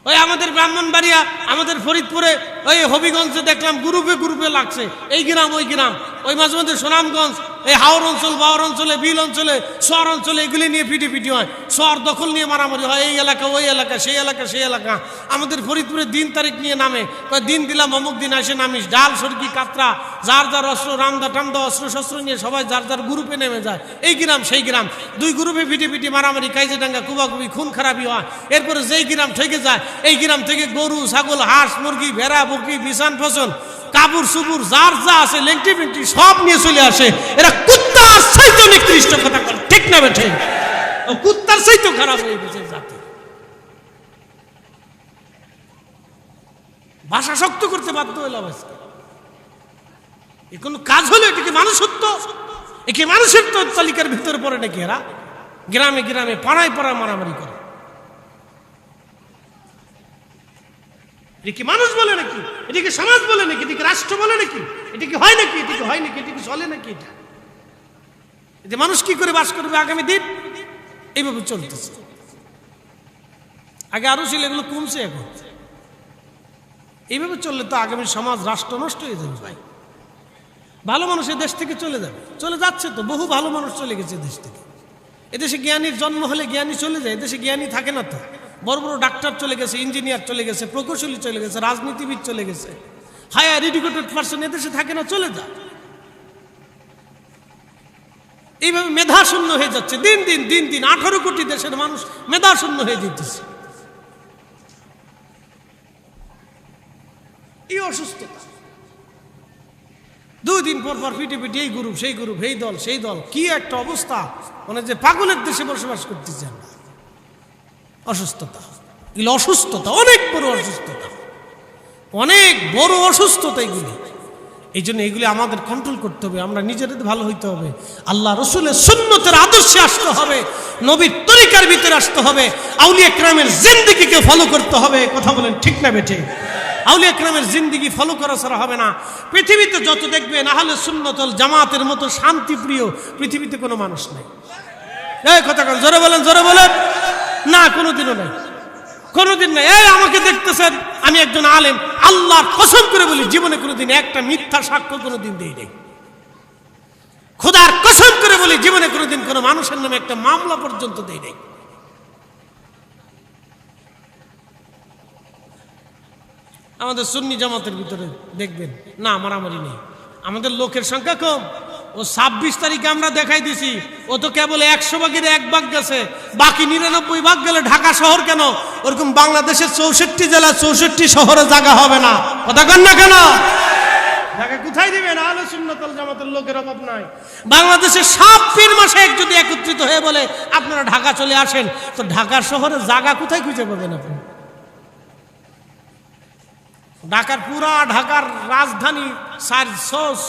ওই আমাদের ব্রাহ্মণবাড়িয়া, আমাদের ফরিদপুরে, ওই হবিগঞ্জে দেখলাম গ্রুপে গ্রুপে লাগছে, এই গ্রাম ওই গ্রাম। ওই মাঝে মধ্যে সুনামগঞ্জ, এই হাওর অঞ্চল, বাওর অঞ্চলে, বিল অঞ্চলে, শহর অঞ্চলে এগুলি নিয়ে ফিটি ফিটি হয়। শহর দখল নিয়ে মারামারি হয়, এই এলাকা ওই এলাকা, সেই এলাকা সেই এলাকা। আমাদের ফরিদপুরে দিন তারিখ নিয়ে নামে, দিন দিলাম অমুক দিন আসে নামিস, ডাল সরকি কাতরা, যার যার অস্ত্র রামদা টামদা অস্ত্র শস্ত্র নিয়ে সবাই যার যার গ্রুপে নেমে যায়। এই গ্রাম সেই গ্রাম, 2 গ্রুপে ফিটি ফিটি মারামারি, কাইজেডাঙ্গা, কুবাকুবি, খুন খারাপি হয়। এরপরে যেই গ্রাম ঠেকে যায়, এই গ্রাম থেকে গরু ছাগল হাঁস মুরগি ভেড়া বকরি বিছান ফসল কাপড় সুপুর যার যা আছে লেংটি ফেংটি সব নিয়ে চলে আসে। এরা কুত্তার চাইতে নিকৃষ্ট কথা বলে, ঠিক না বেঠে? কুত্তার চাইতে খারাপ হয়ে গেছে জাতি। ভাষা শক্ত করতে বাধ্য হইলাম আজকে। এ কোন কাজ হলো? এটিকে মানুষত্ব, একে মানুষের তো তালিকার ভিতরে পড়ে নাকি? এরা গ্রামে গ্রামে পাড়ায় পাড়ায় মারামারি করে। এটিকে মানুষ বলে নাকি? এটিকে সমাজ বলে নাকি? এটিকে রাষ্ট্র বলে নাকি? এটিকে হয় নাকি? এটিকে হয় নাকি? এটিকে চলে নাকি? এটা যে মানুষ কি করে বাস করবে আগামী দিন? এইভাবে চলতেছে। আগে আরো ছিল, এগুলো কমছে এখন। এইভাবে চললে তো আগামী সমাজ রাষ্ট্র নষ্ট হয়ে যাবে ভাই। ভালো মানুষ দেশ থেকে চলে যাবে, চলে যাচ্ছে তো, বহু ভালো মানুষ চলে গেছে দেশ থেকে। এদেশে জ্ঞানীর জন্ম হলে জ্ঞানী চলে যায়, এদেশে জ্ঞানী থাকে না তো। বড় বড় ডাক্তার চলে গেছে, ইঞ্জিনিয়ার চলে গেছে, প্রকৌশলী চলে গেছে, রাজনীতিবিদ চলে গেছে, হায়ার এডুকেটেড পার্সন এদেশে থাকে না, চলে যায়। এইভাবে মেধাশূন্য হয়ে যাচ্ছে দিন দিন দিন দিন। 18 কোটি দেশের মানুষ মেধাশূন্য হয়ে যেতেছে। এই অসুস্থতা 2 দিন পর পর ফিটে ফিটে এই গ্রুপ সেই গ্রুপ, এই দল সেই দল, কি একটা অবস্থা! মানে যে পাগলের দেশে বসবাস করতেছে আমরা। অসুস্থতা, এগুলো অসুস্থতা, অনেক বড় অসুস্থতা, অনেক বড় অসুস্থতা এগুলি। এই জন্য এগুলি আমাদের কন্ট্রোল করতে হবে, আমরা নিজেদের ভালো হইতে হবে, আল্লাহ রসুলের সুন্নতের আদর্শে আসতে হবে, নবীর তরিকার ভিতরে আসতে হবে, আউলিয়া কেরামের জিন্দেগিকে ফলো করতে হবে। কথা বলেন ঠিক না বেঠে? আউলিয়া কেরামের জিন্দেগি ফলো করা ছাড়া হবে না। পৃথিবীতে যত দেখবেন আহলে সুন্নাত ওয়াল জামাতের মতো শান্তিপ্রিয় পৃথিবীতে কোনো মানুষ নেই। এই কথা বলেন, জোরে বলেন, জোরে বলেন। না, কোনোদিনও নাই, কোনোদিন নাই। এই আমাকে দেখতেছেন, আমি একজন আলেম, আল্লাহর কসম করে বলি জীবনে কোনোদিন একটা মিথ্যা সাক্ষ্য কোনোদিন দেই নাই। খোদার কসম করে বলি জীবনে কোনোদিন কোনো মানুষের নামে একটা মামলা পর্যন্ত দেই নাই। আমাদের সুন্নি জামাতের ভিতরে দেখবেন না মারামারি নেই, আমাদের লোকের সংখ্যা কম। ও 26 তারিখে আমরা দেখাই দিছি, ও তো কেবল 100 ভাগের 1 ভাগ গেছে, বাকি 99 ভাগ গেলে ঢাকা শহর কেন? ওরকম বাংলাদেশের 64 জেলা 64 শহরে জায়গা হবে না। কথা কন না কেন? জায়গা কোথায় দিবেন? আহলে সুন্নাত ওয়াল জামাতের লোকের অভাব নাই। বাংলাদেশের সব পীর মাশায়েখ যদি একত্রিত হয়ে বলে আপনারা ঢাকা চলে আসেন, তো ঢাকা শহরে জায়গা কোথায় খুঁজে পাবেন আপনি? ঢাকার পুরা ঢাকার রাজধানী 400